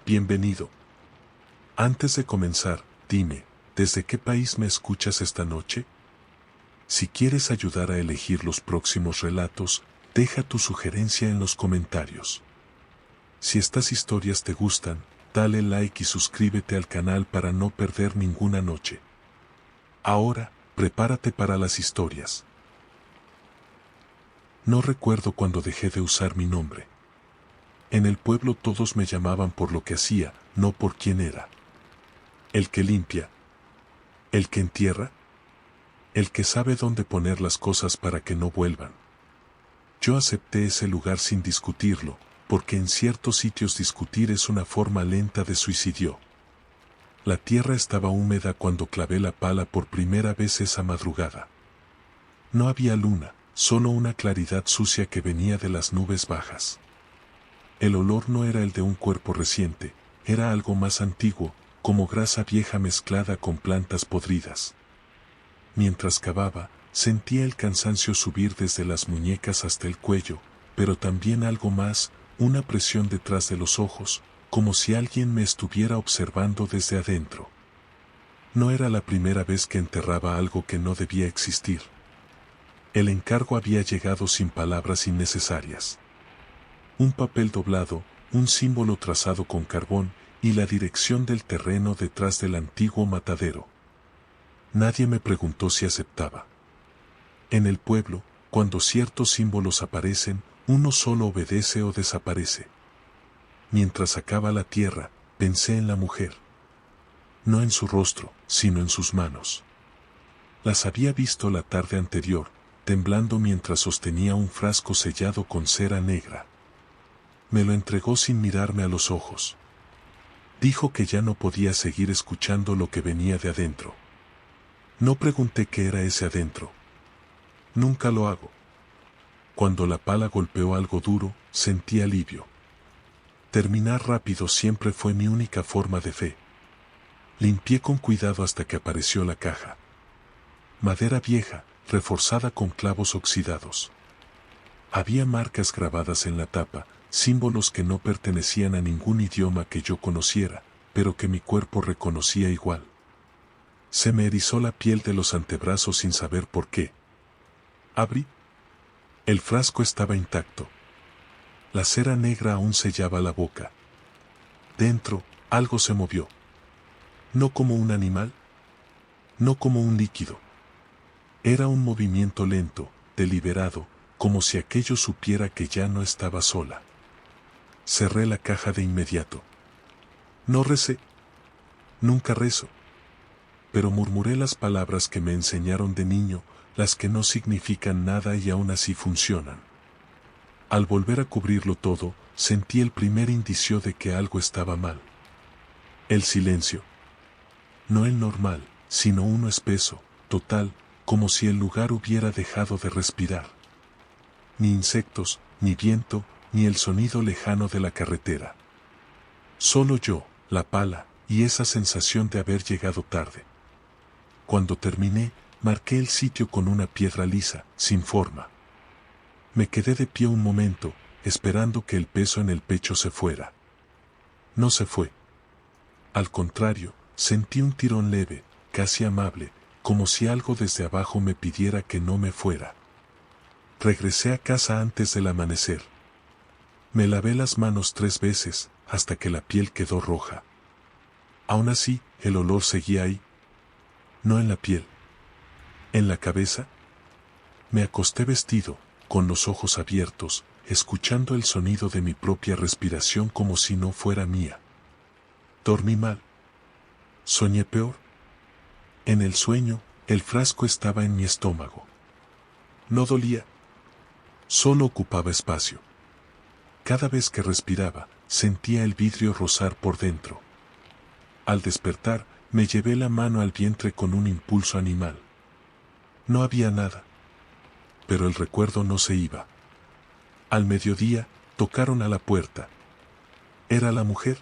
Bienvenido. Antes de comenzar, dime, ¿desde qué país me escuchas esta noche? Si quieres ayudar a elegir los próximos relatos, deja tu sugerencia en los comentarios. Si estas historias te gustan, dale like y suscríbete al canal para no perder ninguna noche. Ahora, prepárate para las historias. No recuerdo cuando dejé de usar mi nombre. En el pueblo todos me llamaban por lo que hacía, no por quién era. El que limpia. El que entierra. El que sabe dónde poner las cosas para que no vuelvan. Yo acepté ese lugar sin discutirlo, porque en ciertos sitios discutir es una forma lenta de suicidio. La tierra estaba húmeda cuando clavé la pala por primera vez esa madrugada. No había luna, solo una claridad sucia que venía de las nubes bajas. El olor no era el de un cuerpo reciente, era algo más antiguo, como grasa vieja mezclada con plantas podridas. Mientras cavaba, sentía el cansancio subir desde las muñecas hasta el cuello, pero también algo más, una presión detrás de los ojos, como si alguien me estuviera observando desde adentro. No era la primera vez que enterraba algo que no debía existir. El encargo había llegado sin palabras innecesarias. Un papel doblado, un símbolo trazado con carbón y la dirección del terreno detrás del antiguo matadero. Nadie me preguntó si aceptaba. En el pueblo, cuando ciertos símbolos aparecen, uno solo obedece o desaparece. Mientras sacaba la tierra, pensé en la mujer. No en su rostro, sino en sus manos. Las había visto la tarde anterior, temblando mientras sostenía un frasco sellado con cera negra. Me lo entregó sin mirarme a los ojos. Dijo que ya no podía seguir escuchando lo que venía de adentro. No pregunté qué era ese adentro. Nunca lo hago. Cuando la pala golpeó algo duro, sentí alivio. Terminar rápido siempre fue mi única forma de fe. Limpié con cuidado hasta que apareció la caja. Madera vieja, reforzada con clavos oxidados. Había marcas grabadas en la tapa, símbolos que no pertenecían a ningún idioma que yo conociera, pero que mi cuerpo reconocía igual. Se me erizó la piel de los antebrazos sin saber por qué. Abrí. El frasco estaba intacto. La cera negra aún sellaba la boca. Dentro, algo se movió. No como un animal. No como un líquido. Era un movimiento lento, deliberado, como si aquello supiera que ya no estaba sola. Cerré la caja de inmediato. No recé. Nunca rezo. Pero murmuré las palabras que me enseñaron de niño, las que no significan nada y aún así funcionan. Al volver a cubrirlo todo, sentí el primer indicio de que algo estaba mal. El silencio. No el normal, sino uno espeso, total, como si el lugar hubiera dejado de respirar. Ni insectos, ni viento, ni el sonido lejano de la carretera. Solo yo, la pala, y esa sensación de haber llegado tarde. Cuando terminé, marqué el sitio con una piedra lisa, sin forma. Me quedé de pie un momento, esperando que el peso en el pecho se fuera. No se fue. Al contrario, sentí un tirón leve, casi amable, como si algo desde abajo me pidiera que no me fuera. Regresé a casa antes del amanecer. Me lavé las manos 3 veces, hasta que la piel quedó roja. Aún así, el olor seguía ahí. No en la piel. En la cabeza. Me acosté vestido, con los ojos abiertos, escuchando el sonido de mi propia respiración como si no fuera mía. Dormí mal. Soñé peor. En el sueño, el frasco estaba en mi estómago. No dolía. Solo ocupaba espacio. Cada vez que respiraba, sentía el vidrio rozar por dentro. Al despertar, me llevé la mano al vientre con un impulso animal. No había nada. Pero el recuerdo no se iba. Al mediodía, tocaron a la puerta. Era la mujer.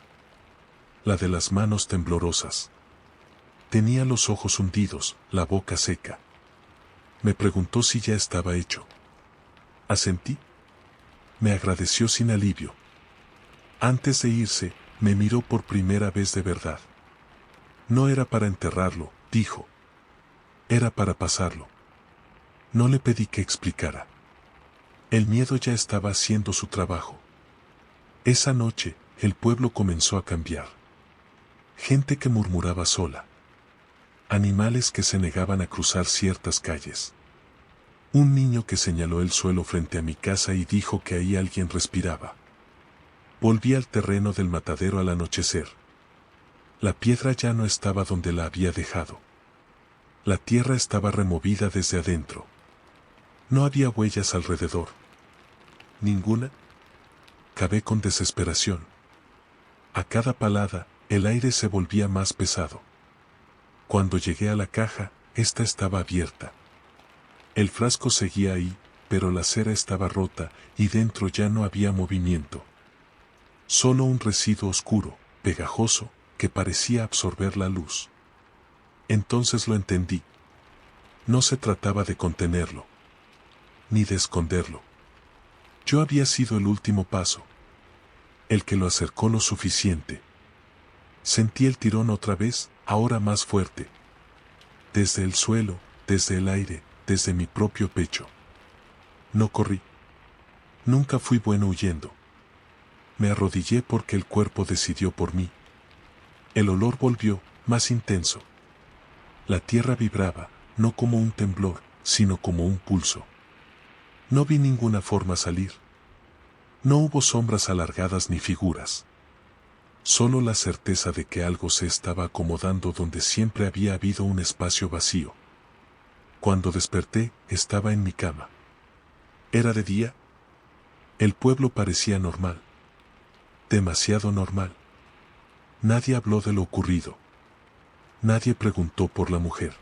La de las manos temblorosas. Tenía los ojos hundidos, la boca seca. Me preguntó si ya estaba hecho. Asentí. Me agradeció sin alivio. Antes de irse, Me miró por primera vez de verdad. No era para enterrarlo, dijo. Era para pasarlo. No le pedí que explicara. El miedo ya estaba haciendo su trabajo. Esa noche, el pueblo comenzó a cambiar. Gente que murmuraba sola. Animales que se negaban a cruzar ciertas calles. Un niño que señaló el suelo frente a mi casa y dijo que ahí alguien respiraba. Volví al terreno del matadero al anochecer. La piedra ya no estaba donde la había dejado. La tierra estaba removida desde adentro. No había huellas alrededor. Ninguna. Cavé con desesperación. A cada palada, el aire se volvía más pesado. Cuando llegué a la caja, esta estaba abierta. El frasco seguía ahí, pero la cera estaba rota y dentro ya no había movimiento. Solo un residuo oscuro, pegajoso, que parecía absorber la luz. Entonces lo entendí. No se trataba de contenerlo, ni de esconderlo. Yo había sido el último paso, el que lo acercó lo suficiente. Sentí el tirón otra vez, ahora más fuerte. Desde el suelo, desde el aire, desde mi propio pecho. No corrí. Nunca fui bueno huyendo. Me arrodillé porque el cuerpo decidió por mí. El olor volvió, más intenso. La tierra vibraba, no como un temblor, sino como un pulso. No vi ninguna forma salir. No hubo sombras alargadas ni figuras. Solo la certeza de que algo se estaba acomodando donde siempre había habido un espacio vacío. Cuando desperté, estaba en mi cama. ¿Era de día? El pueblo parecía normal. Demasiado normal. Nadie habló de lo ocurrido. Nadie preguntó por la mujer.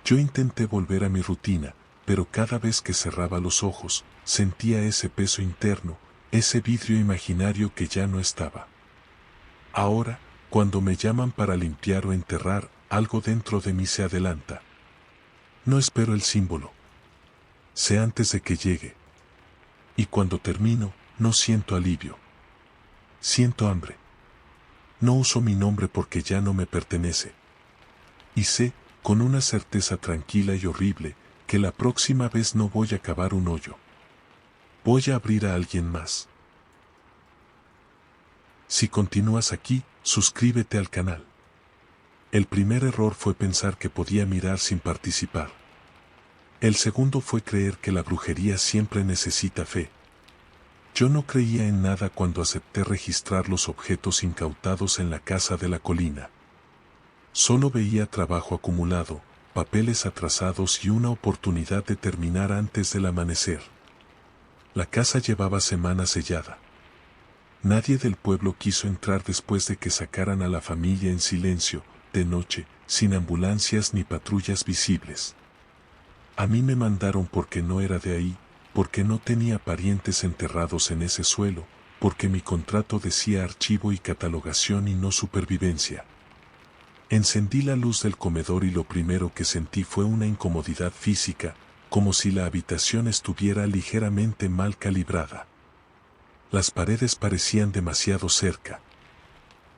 Yo intenté volver a mi rutina, pero cada vez que cerraba los ojos, sentía ese peso interno, ese vidrio imaginario que ya no estaba. Ahora, cuando me llaman para limpiar o enterrar, algo dentro de mí se adelanta. No espero el símbolo. Sé antes de que llegue. Y cuando termino, no siento alivio. Siento hambre. No uso mi nombre porque ya no me pertenece. Y sé, con una certeza tranquila y horrible, que la próxima vez no voy a cavar un hoyo. Voy a abrir a alguien más. Si continúas aquí, suscríbete al canal. El primer error fue pensar que podía mirar sin participar. El segundo fue creer que la brujería siempre necesita fe. Yo no creía en nada cuando acepté registrar los objetos incautados en la casa de la colina. Solo veía trabajo acumulado, papeles atrasados y una oportunidad de terminar antes del amanecer. La casa llevaba semanas sellada. Nadie del pueblo quiso entrar después de que sacaran a la familia en silencio, de noche, sin ambulancias ni patrullas visibles. A mí me mandaron porque no era de ahí, porque no tenía parientes enterrados en ese suelo, porque mi contrato decía archivo y catalogación y no supervivencia. Encendí la luz del comedor y lo primero que sentí fue una incomodidad física, como si la habitación estuviera ligeramente mal calibrada. Las paredes parecían demasiado cerca.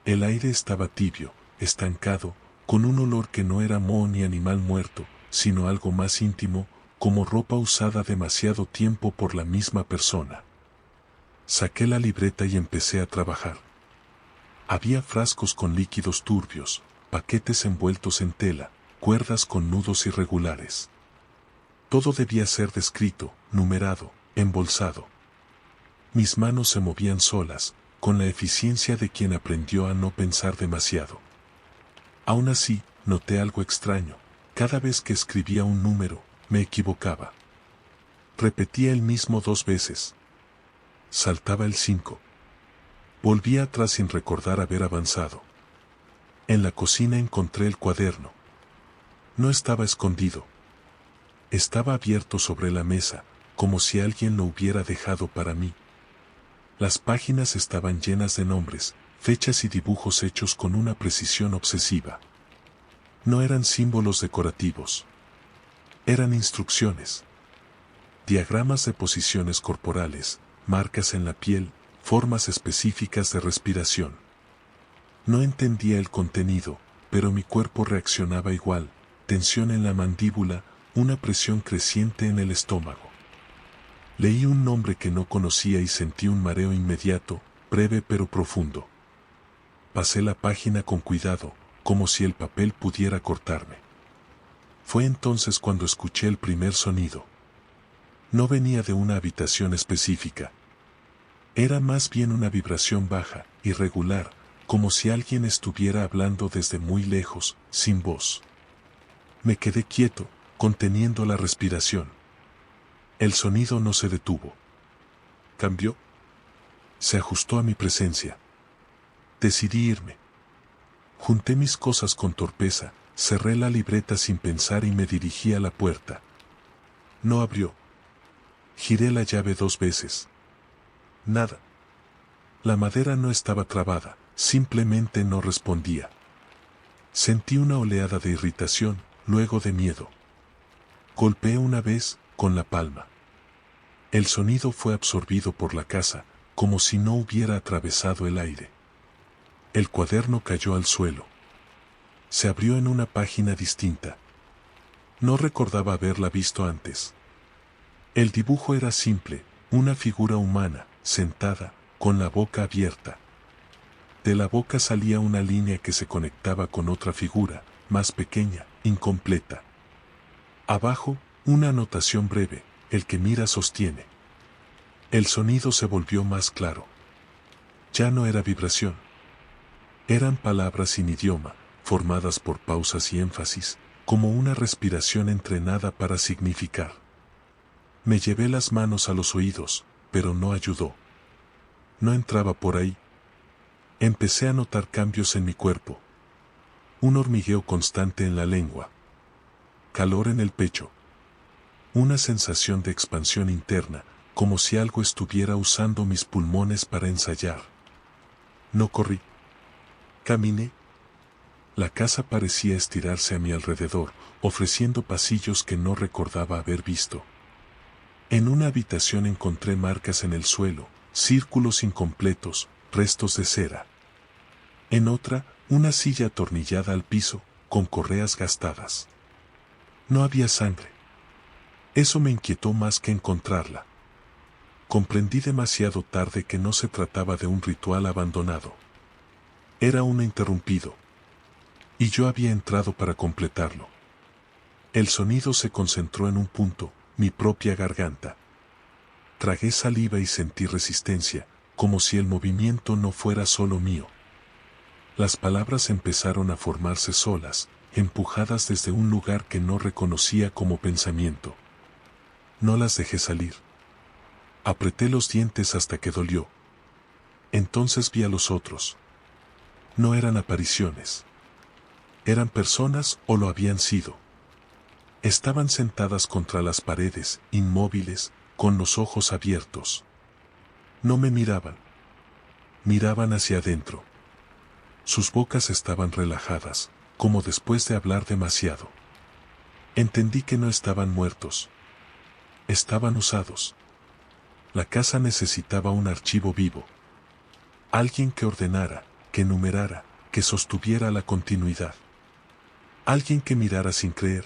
El aire estaba tibio, estancado, con un olor que no era moho ni animal muerto, sino algo más íntimo, como ropa usada demasiado tiempo por la misma persona. Saqué la libreta y empecé a trabajar. Había frascos con líquidos turbios, paquetes envueltos en tela, cuerdas con nudos irregulares. Todo debía ser descrito, numerado, embolsado. Mis manos se movían solas, con la eficiencia de quien aprendió a no pensar demasiado. Aún así, noté algo extraño. Cada vez que escribía un número, me equivocaba. Repetía el mismo 2 veces. Saltaba el 5. Volvía atrás sin recordar haber avanzado. En la cocina encontré el cuaderno. No estaba escondido. Estaba abierto sobre la mesa, como si alguien lo hubiera dejado para mí. Las páginas estaban llenas de nombres, fechas y dibujos hechos con una precisión obsesiva. No eran símbolos decorativos. Eran instrucciones. Diagramas de posiciones corporales, marcas en la piel, formas específicas de respiración. No entendía el contenido, pero mi cuerpo reaccionaba igual, tensión en la mandíbula, una presión creciente en el estómago. Leí un nombre que no conocía y sentí un mareo inmediato, breve pero profundo. Pasé la página con cuidado, como si el papel pudiera cortarme. Fue entonces cuando escuché el primer sonido. No venía de una habitación específica. Era más bien una vibración baja, irregular, como si alguien estuviera hablando desde muy lejos, sin voz. Me quedé quieto, conteniendo la respiración. El sonido no se detuvo. Cambió. Se ajustó a mi presencia. Decidí irme. Junté mis cosas con torpeza, cerré la libreta sin pensar y me dirigí a la puerta. No abrió. Giré la llave 2 veces. Nada. La madera no estaba trabada, simplemente no respondía. Sentí una oleada de irritación, luego de miedo. Golpeé una vez, con la palma. El sonido fue absorbido por la casa, como si no hubiera atravesado el aire. El cuaderno cayó al suelo. Se abrió en una página distinta. No recordaba haberla visto antes. El dibujo era simple, una figura humana, sentada, con la boca abierta. De la boca salía una línea que se conectaba con otra figura, más pequeña, incompleta. Abajo, una anotación breve, el que mira sostiene. El sonido se volvió más claro. Ya no era vibración. Eran palabras sin idioma, formadas por pausas y énfasis, como una respiración entrenada para significar. Me llevé las manos a los oídos, pero no ayudó. No entraba por ahí. Empecé a notar cambios en mi cuerpo. Un hormigueo constante en la lengua. Calor en el pecho. Una sensación de expansión interna, como si algo estuviera usando mis pulmones para ensayar. No corrí. Caminé. La casa parecía estirarse a mi alrededor, ofreciendo pasillos que no recordaba haber visto. En una habitación encontré marcas en el suelo, círculos incompletos, restos de cera. En otra, una silla atornillada al piso, con correas gastadas. No había sangre. Eso me inquietó más que encontrarla. Comprendí demasiado tarde que no se trataba de un ritual abandonado. Era uno interrumpido. Y yo había entrado para completarlo. El sonido se concentró en un punto, mi propia garganta. Tragué saliva y sentí resistencia, como si el movimiento no fuera solo mío. Las palabras empezaron a formarse solas, empujadas desde un lugar que no reconocía como pensamiento. No las dejé salir. Apreté los dientes hasta que dolió. Entonces vi a los otros. No eran apariciones. Eran personas o lo habían sido. Estaban sentadas contra las paredes, inmóviles, con los ojos abiertos. No me miraban. Miraban hacia adentro. Sus bocas estaban relajadas, como después de hablar demasiado. Entendí que no estaban muertos. Estaban usados. La casa necesitaba un archivo vivo. Alguien que ordenara, que numerara, que sostuviera la continuidad. Alguien que mirara sin creer.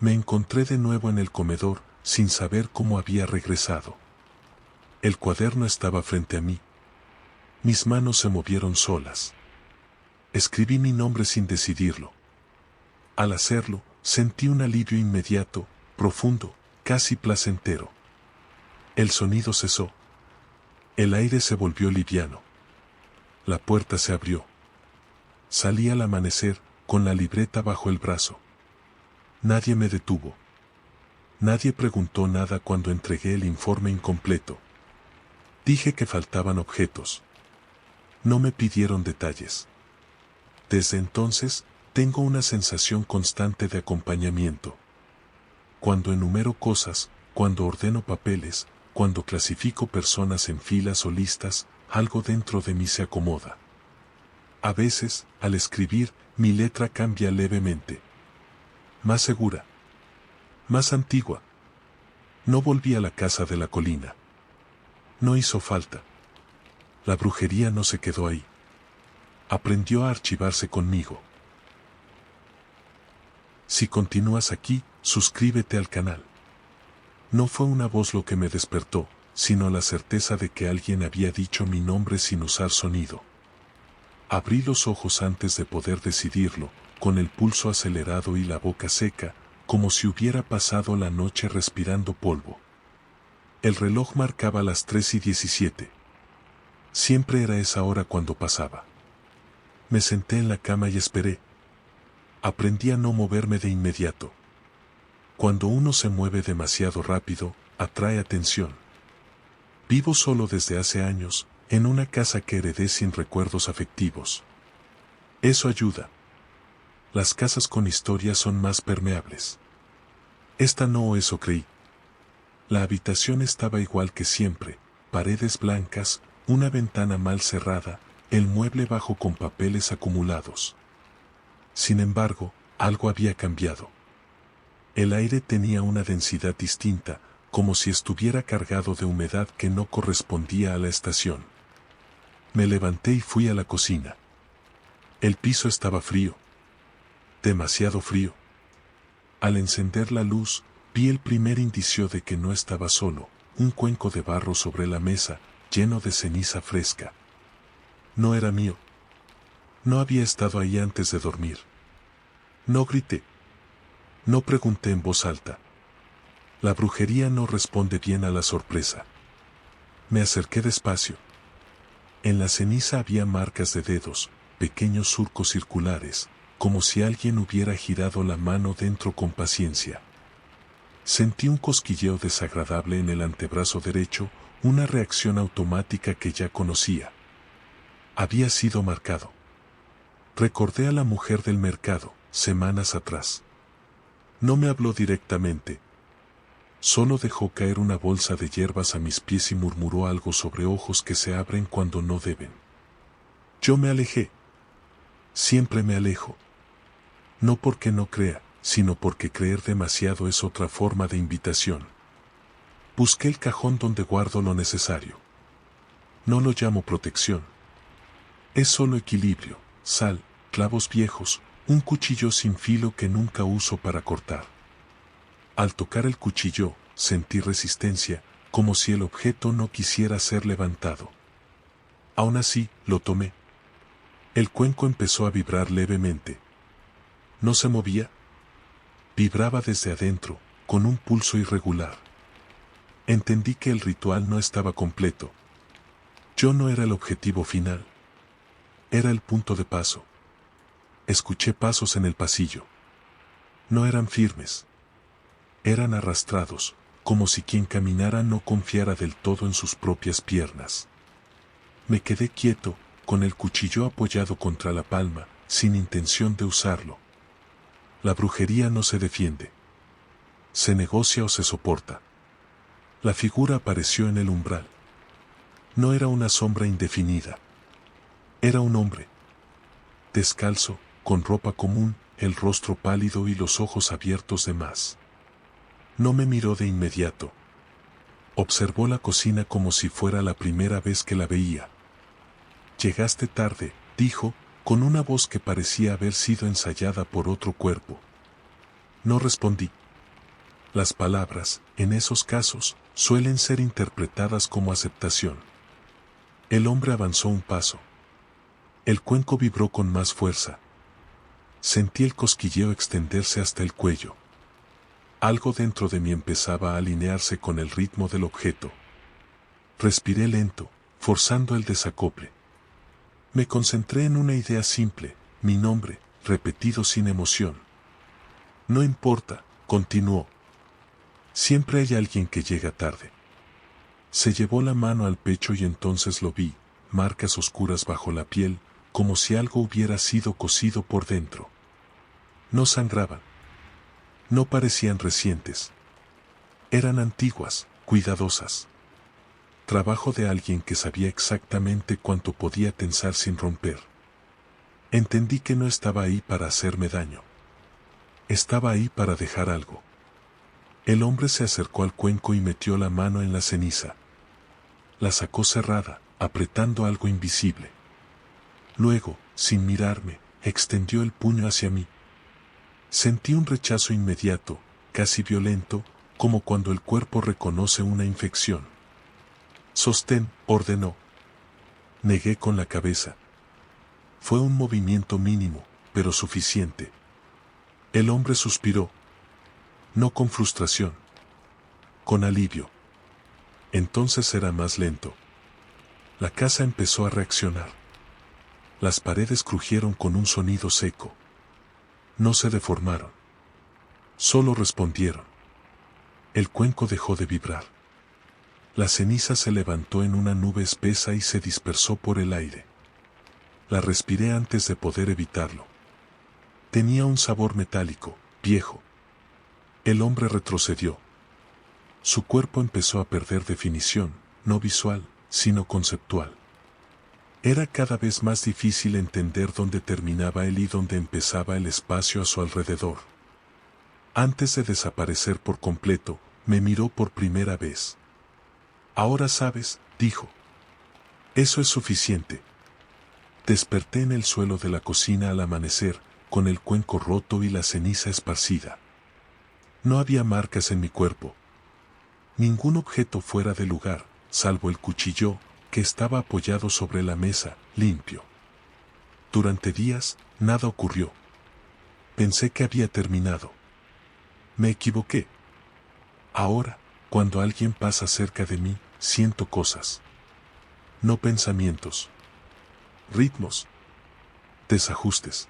Me encontré de nuevo en el comedor, sin saber cómo había regresado. El cuaderno estaba frente a mí. Mis manos se movieron solas. Escribí mi nombre sin decidirlo. Al hacerlo, sentí un alivio inmediato, profundo, casi placentero. El sonido cesó. El aire se volvió liviano. La puerta se abrió. Salí al amanecer, con la libreta bajo el brazo. Nadie me detuvo. Nadie preguntó nada cuando entregué el informe incompleto. Dije que faltaban objetos. No me pidieron detalles. Desde entonces, tengo una sensación constante de acompañamiento. Cuando enumero cosas, cuando ordeno papeles, cuando clasifico personas en filas o listas, algo dentro de mí se acomoda. A veces, al escribir, mi letra cambia levemente. Más segura. Más antigua. No volví a la casa de la colina. No hizo falta. La brujería no se quedó ahí. aprendió a archivarse conmigo. Si continúas aquí, suscríbete al canal. No fue una voz lo que me despertó, sino la certeza de que alguien había dicho mi nombre sin usar sonido. Abrí los ojos antes de poder decidirlo, con el pulso acelerado y la boca seca, como si hubiera pasado la noche respirando polvo. El reloj marcaba las 3:17. Siempre era esa hora cuando pasaba. Me senté en la cama y esperé. Aprendí a no moverme de inmediato. Cuando uno se mueve demasiado rápido, atrae atención. Vivo solo desde hace años, en una casa que heredé sin recuerdos afectivos. Eso ayuda. Las casas con historia son más permeables. Esta no, o eso creí. La habitación estaba igual que siempre, paredes blancas, una ventana mal cerrada, el mueble bajo con papeles acumulados. Sin embargo, algo había cambiado. El aire tenía una densidad distinta, como si estuviera cargado de humedad que no correspondía a la estación. Me levanté y fui a la cocina. El piso estaba frío. Demasiado frío. Al encender la luz, vi el primer indicio de que no estaba solo, un cuenco de barro sobre la mesa, lleno de ceniza fresca. No era mío. No había estado ahí antes de dormir. No grité. No pregunté en voz alta. La brujería no responde bien a la sorpresa. Me acerqué despacio. En la ceniza había marcas de dedos, pequeños surcos circulares, como si alguien hubiera girado la mano dentro con paciencia. Sentí un cosquilleo desagradable en el antebrazo derecho, una reacción automática que ya conocía. Había sido marcado. Recordé a la mujer del mercado, semanas atrás. No me habló directamente. Solo dejó caer una bolsa de hierbas a mis pies y murmuró algo sobre ojos que se abren cuando no deben. Yo me alejé. Siempre me alejo. No porque no crea, sino porque creer demasiado es otra forma de invitación. Busqué el cajón donde guardo lo necesario. No lo llamo protección. Es solo equilibrio, sal, clavos viejos, un cuchillo sin filo que nunca uso para cortar. Al tocar el cuchillo, sentí resistencia, como si el objeto no quisiera ser levantado. Aún así, lo tomé. El cuenco empezó a vibrar levemente. No se movía. Vibraba desde adentro, con un pulso irregular. Entendí que el ritual no estaba completo. Yo no era el objetivo final. Era el punto de paso. Escuché pasos en el pasillo. No eran firmes. Eran arrastrados, como si quien caminara no confiara del todo en sus propias piernas. Me quedé quieto, con el cuchillo apoyado contra la palma, sin intención de usarlo. La brujería no se defiende. Se negocia o se soporta. La figura apareció en el umbral. No era una sombra indefinida. Era un hombre. Descalzo, con ropa común, el rostro pálido y los ojos abiertos de más. No me miró de inmediato. Observó la cocina como si fuera la primera vez que la veía. Llegaste tarde, dijo, con una voz que parecía haber sido ensayada por otro cuerpo. No respondí. Las palabras, en esos casos, suelen ser interpretadas como aceptación. El hombre avanzó un paso. El cuenco vibró con más fuerza. Sentí el cosquilleo extenderse hasta el cuello. Algo dentro de mí empezaba a alinearse con el ritmo del objeto. Respiré lento, forzando el desacople. Me concentré en una idea simple, mi nombre, repetido sin emoción. No importa, continuó. Siempre hay alguien que llega tarde. Se llevó la mano al pecho y entonces lo vi, marcas oscuras bajo la piel, como si algo hubiera sido cocido por dentro. No sangraban. No parecían recientes. Eran antiguas, cuidadosas. Trabajo de alguien que sabía exactamente cuánto podía tensar sin romper. Entendí que no estaba ahí para hacerme daño. Estaba ahí para dejar algo. El hombre se acercó al cuenco y metió la mano en la ceniza. La sacó cerrada, apretando algo invisible. Luego, sin mirarme, extendió el puño hacia mí. Sentí un rechazo inmediato, casi violento, como cuando el cuerpo reconoce una infección. «Sostén», ordenó. Negué con la cabeza. Fue un movimiento mínimo, pero suficiente. El hombre suspiró. No con frustración. Con alivio. Entonces era más lento. La casa empezó a reaccionar. Las paredes crujieron con un sonido seco. No se deformaron. Solo respondieron. El cuenco dejó de vibrar. La ceniza se levantó en una nube espesa y se dispersó por el aire. La respiré antes de poder evitarlo. Tenía un sabor metálico, viejo. El hombre retrocedió. Su cuerpo empezó a perder definición, no visual, sino conceptual. Era cada vez más difícil entender dónde terminaba él y dónde empezaba el espacio a su alrededor. Antes de desaparecer por completo, me miró por primera vez. «Ahora sabes», dijo. «Eso es suficiente». Desperté en el suelo de la cocina al amanecer, con el cuenco roto y la ceniza esparcida. No había marcas en mi cuerpo. Ningún objeto fuera de lugar, salvo el cuchillo, que estaba apoyado sobre la mesa, limpio. Durante días, nada ocurrió. Pensé que había terminado. Me equivoqué. Ahora, cuando alguien pasa cerca de mí, siento cosas. No pensamientos. Ritmos. Desajustes.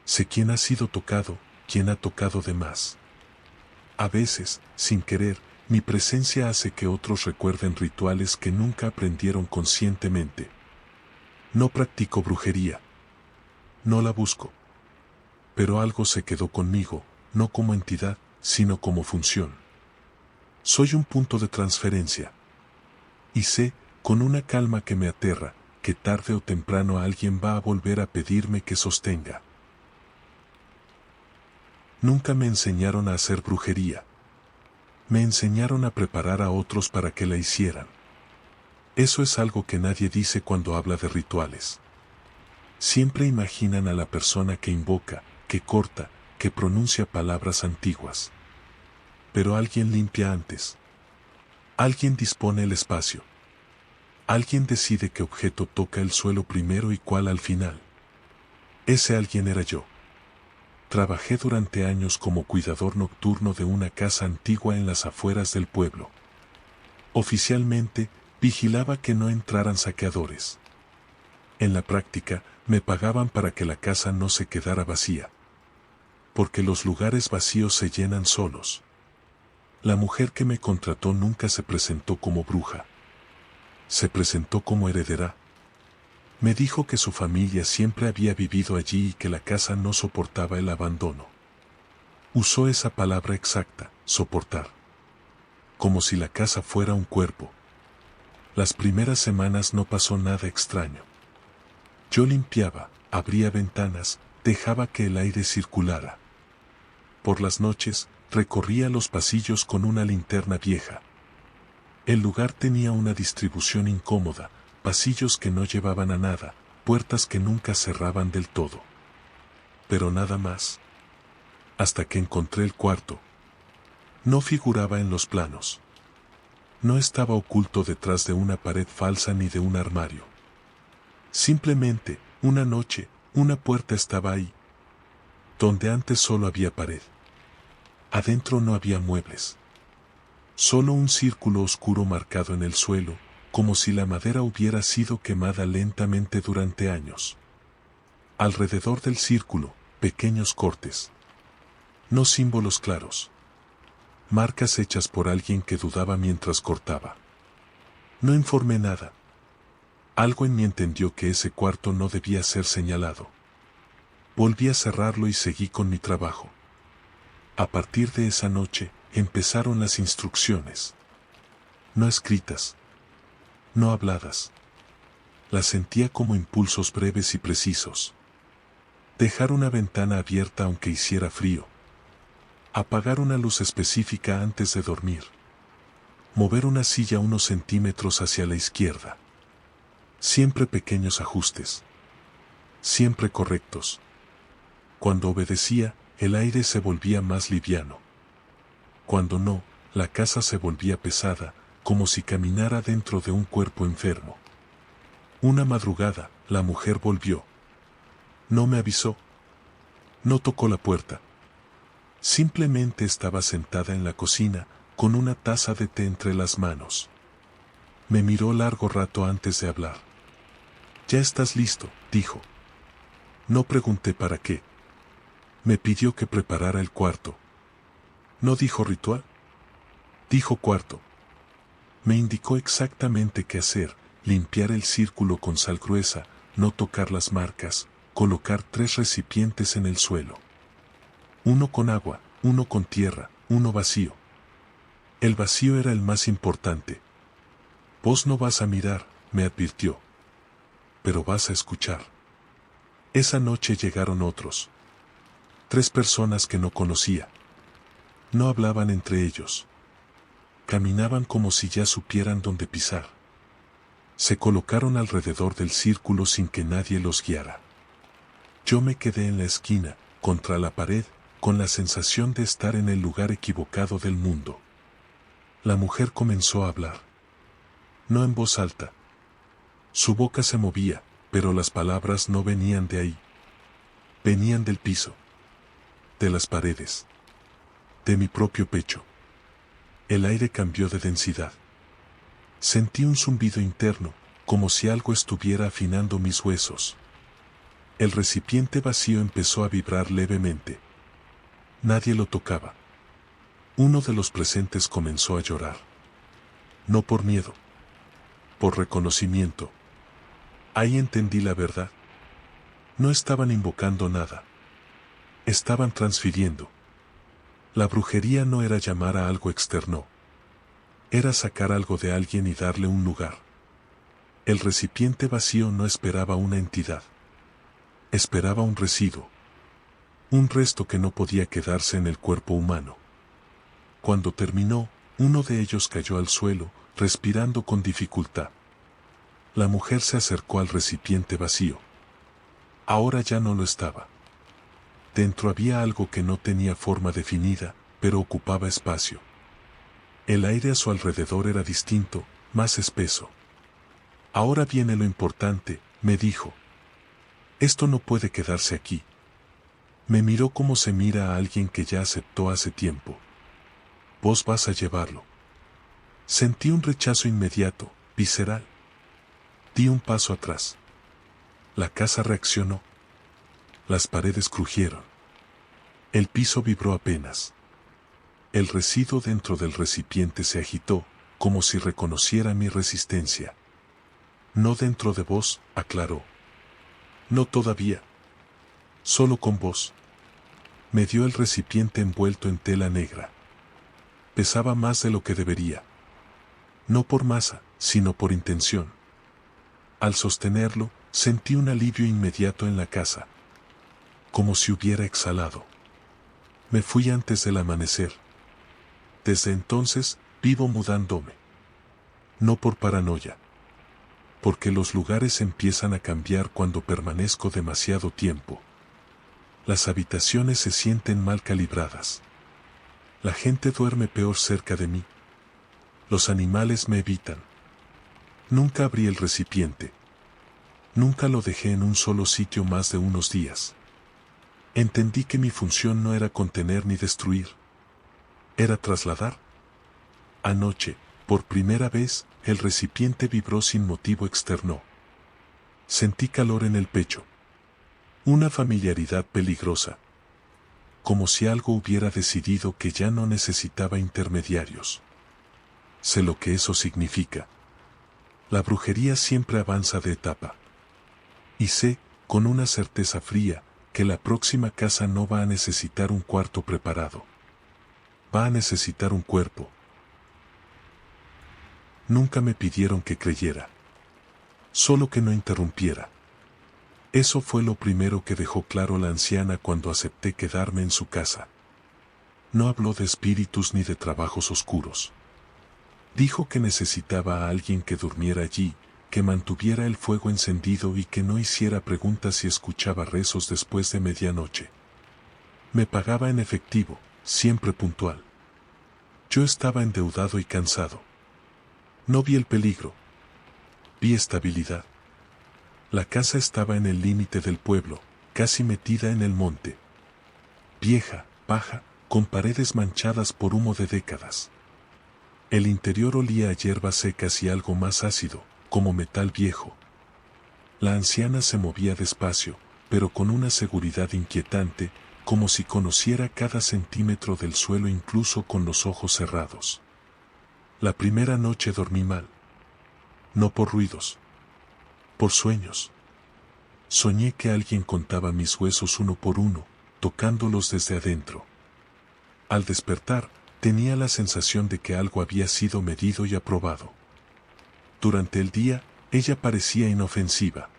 Sé quién ha sido tocado, quién ha tocado de más. A veces, sin querer, mi presencia hace que otros recuerden rituales que nunca aprendieron conscientemente. No practico brujería. No la busco. Pero algo se quedó conmigo, no como entidad, sino como función. Soy un punto de transferencia. Y sé, con una calma que me aterra, que tarde o temprano alguien va a volver a pedirme que sostenga. Nunca me enseñaron a hacer brujería. Me enseñaron a preparar a otros para que la hicieran. Eso es algo que nadie dice cuando habla de rituales. Siempre imaginan a la persona que invoca, que corta, que pronuncia palabras antiguas. Pero alguien limpia antes. Alguien dispone el espacio. Alguien decide qué objeto toca el suelo primero y cuál al final. Ese alguien era yo. Trabajé durante años como cuidador nocturno de una casa antigua en las afueras del pueblo. Oficialmente, vigilaba que no entraran saqueadores. En la práctica, me pagaban para que la casa no se quedara vacía. Porque los lugares vacíos se llenan solos. La mujer que me contrató nunca se presentó como bruja. Se presentó como heredera. Me dijo que su familia siempre había vivido allí y que la casa no soportaba el abandono. Usó esa palabra exacta, soportar. Como si la casa fuera un cuerpo. Las primeras semanas no pasó nada extraño. Yo limpiaba, abría ventanas, dejaba que el aire circulara. Por las noches, recorría los pasillos con una linterna vieja. El lugar tenía una distribución incómoda, pasillos que no llevaban a nada, puertas que nunca cerraban del todo. Pero nada más. Hasta que encontré el cuarto. No figuraba en los planos. No estaba oculto detrás de una pared falsa ni de un armario. Simplemente, una noche, una puerta estaba ahí. Donde antes solo había pared. Adentro no había muebles. Solo un círculo oscuro marcado en el suelo, como si la madera hubiera sido quemada lentamente durante años. Alrededor del círculo, pequeños cortes. No símbolos claros. Marcas hechas por alguien que dudaba mientras cortaba. No informé nada. Algo en mí entendió que ese cuarto no debía ser señalado. Volví a cerrarlo y seguí con mi trabajo. A partir de esa noche, empezaron las instrucciones. No escritas. No habladas. Las sentía como impulsos breves y precisos. Dejar una ventana abierta aunque hiciera frío. Apagar una luz específica antes de dormir. Mover una silla unos centímetros hacia la izquierda. Siempre pequeños ajustes. siempre correctos. Cuando obedecía, el aire se volvía más liviano. Cuando no, la casa se volvía pesada, como si caminara dentro de un cuerpo enfermo. Una madrugada, la mujer volvió. No me avisó. No tocó la puerta. Simplemente estaba sentada en la cocina, con una taza de té entre las manos. Me miró largo rato antes de hablar. «Ya estás listo», dijo. No pregunté para qué. Me pidió que preparara el cuarto. No dijo ritual. Dijo cuarto. Me indicó exactamente qué hacer: limpiar el círculo con sal gruesa, no tocar las marcas, colocar 3 recipientes en el suelo. Uno con agua, uno con tierra, uno vacío. El vacío era el más importante. Vos no vas a mirar, me advirtió. Pero vas a escuchar. Esa noche llegaron otros. 3 personas que no conocía. No hablaban entre ellos. Caminaban como si ya supieran dónde pisar. Se colocaron alrededor del círculo sin que nadie los guiara. Yo me quedé en la esquina, contra la pared, con la sensación de estar en el lugar equivocado del mundo. La mujer comenzó a hablar. No en voz alta. Su boca se movía, pero las palabras no venían de ahí. Venían del piso. De las paredes. De mi propio pecho. El aire cambió de densidad. Sentí un zumbido interno, como si algo estuviera afinando mis huesos. El recipiente vacío empezó a vibrar levemente. Nadie lo tocaba. Uno de los presentes comenzó a llorar. No por miedo. Por reconocimiento. Ahí entendí la verdad. No estaban invocando nada. Estaban transfiriendo. La brujería no era llamar a algo externo. Era sacar algo de alguien y darle un lugar. El recipiente vacío no esperaba una entidad. Esperaba un residuo. Un resto que no podía quedarse en el cuerpo humano. Cuando terminó, uno de ellos cayó al suelo, respirando con dificultad. La mujer se acercó al recipiente vacío. Ahora ya no lo estaba. Dentro había algo que no tenía forma definida, pero ocupaba espacio. El aire a su alrededor era distinto, más espeso. Ahora viene lo importante, me dijo. Esto no puede quedarse aquí. Me miró como se mira a alguien que ya aceptó hace tiempo. Vos vas a llevarlo. Sentí un rechazo inmediato, visceral. Di un paso atrás. La casa reaccionó. Las paredes crujieron. El piso vibró apenas. El residuo dentro del recipiente se agitó, como si reconociera mi resistencia. No dentro de vos, aclaró. No todavía. Solo con vos. Me dio el recipiente envuelto en tela negra. Pesaba más de lo que debería. No por masa, sino por intención. Al sostenerlo, sentí un alivio inmediato en la casa. Como si hubiera exhalado. Me fui antes del amanecer. Desde entonces, vivo mudándome. No por paranoia. Porque los lugares empiezan a cambiar cuando permanezco demasiado tiempo. Las habitaciones se sienten mal calibradas. La gente duerme peor cerca de mí. Los animales me evitan. Nunca abrí el recipiente. Nunca lo dejé en un solo sitio más de unos días. Entendí que mi función no era contener ni destruir. Era trasladar. Anoche, por primera vez, el recipiente vibró sin motivo externo. Sentí calor en el pecho. Una familiaridad peligrosa. Como si algo hubiera decidido que ya no necesitaba intermediarios. Sé lo que eso significa. La brujería siempre avanza de etapa. Y sé, con una certeza fría, que la próxima casa no va a necesitar un cuarto preparado. Va a necesitar un cuerpo. Nunca me pidieron que creyera. Solo que no interrumpiera. Eso fue lo primero que dejó claro la anciana cuando acepté quedarme en su casa. No habló de espíritus ni de trabajos oscuros. Dijo que necesitaba a alguien que durmiera allí, que mantuviera el fuego encendido y que no hiciera preguntas si escuchaba rezos después de medianoche. Me pagaba en efectivo, siempre puntual. Yo estaba endeudado y cansado. No vi el peligro. Vi estabilidad. La casa estaba en el límite del pueblo, casi metida en el monte. Vieja, baja, con paredes manchadas por humo de décadas. El interior olía a hierbas secas y algo más ácido, como metal viejo. La anciana se movía despacio, pero con una seguridad inquietante, como si conociera cada centímetro del suelo incluso con los ojos cerrados. La primera noche dormí mal. No por ruidos. Por sueños. Soñé que alguien contaba mis huesos uno por uno, tocándolos desde adentro. Al despertar, tenía la sensación de que algo había sido medido y aprobado. Durante el día, ella parecía inofensiva.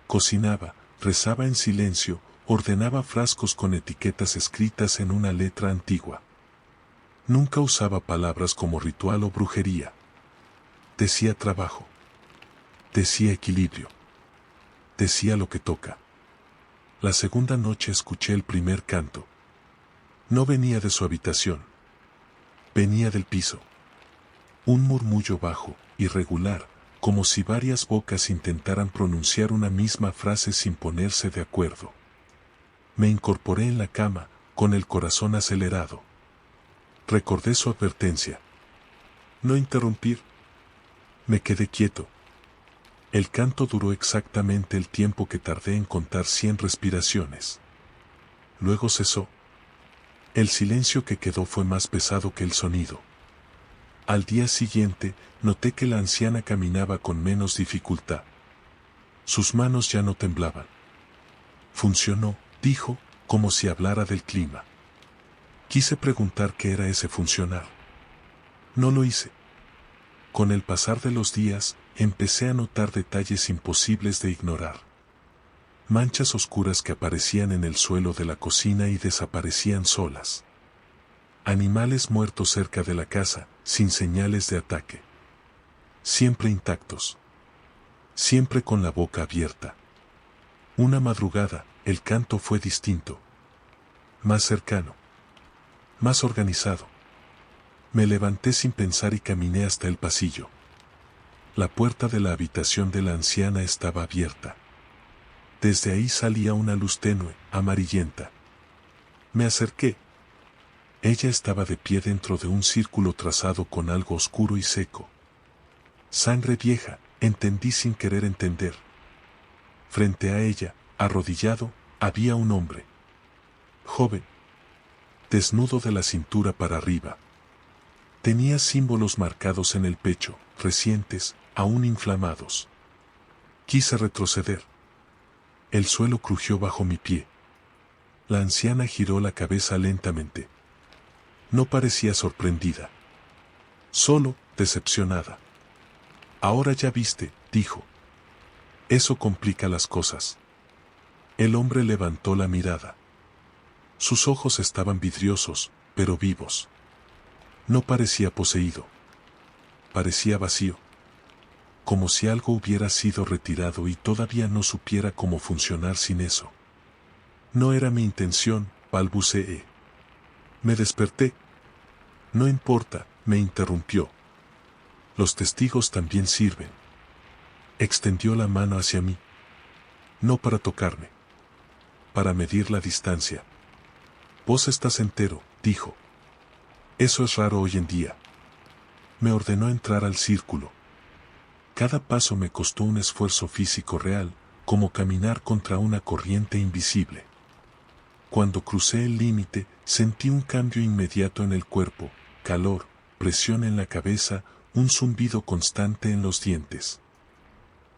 Cocinaba, rezaba en silencio, ordenaba frascos con etiquetas escritas en una letra antigua. Nunca usaba palabras como ritual o brujería. Decía trabajo. Decía equilibrio. Decía lo que toca. La segunda noche escuché el primer canto. No venía de su habitación. Venía del piso. Un murmullo bajo, irregular, como si varias bocas intentaran pronunciar una misma frase sin ponerse de acuerdo. Me incorporé en la cama, con el corazón acelerado. Recordé su advertencia. No interrumpir. Me quedé quieto. El canto duró exactamente el tiempo que tardé en contar 100 respiraciones. Luego cesó. El silencio que quedó fue más pesado que el sonido. Al día siguiente, noté que la anciana caminaba con menos dificultad. Sus manos ya no temblaban. Funcionó, dijo, como si hablara del clima. Quise preguntar qué era ese funcionar. No lo hice. Con el pasar de los días, empecé a notar detalles imposibles de ignorar. Manchas oscuras que aparecían en el suelo de la cocina y desaparecían solas. Animales muertos cerca de la casa, sin señales de ataque. Siempre intactos. Siempre con la boca abierta. Una madrugada, el canto fue distinto. Más cercano. Más organizado. Me levanté sin pensar y caminé hasta el pasillo. La puerta de la habitación de la anciana estaba abierta. Desde ahí salía una luz tenue, amarillenta. Me acerqué. Ella estaba de pie dentro de un círculo trazado con algo oscuro y seco. Sangre vieja, entendí sin querer entender. Frente a ella, arrodillado, había un hombre. Joven. Desnudo de la cintura para arriba. Tenía símbolos marcados en el pecho, recientes, aún inflamados. Quise retroceder. El suelo crujió bajo mi pie. La anciana giró la cabeza lentamente. No parecía sorprendida. Solo, decepcionada. Ahora ya viste, dijo. Eso complica las cosas. El hombre levantó la mirada. Sus ojos estaban vidriosos, pero vivos. No parecía poseído. Parecía vacío. Como si algo hubiera sido retirado y todavía no supiera cómo funcionar sin eso. No era mi intención, balbuceé. Me desperté. No importa, me interrumpió. Los testigos también sirven. Extendió la mano hacia mí. No para tocarme. Para medir la distancia. Vos estás entero, dijo. Eso es raro hoy en día. Me ordenó entrar al círculo. Cada paso me costó un esfuerzo físico real, como caminar contra una corriente invisible. Cuando crucé el límite, sentí un cambio inmediato en el cuerpo, calor, presión en la cabeza, un zumbido constante en los dientes.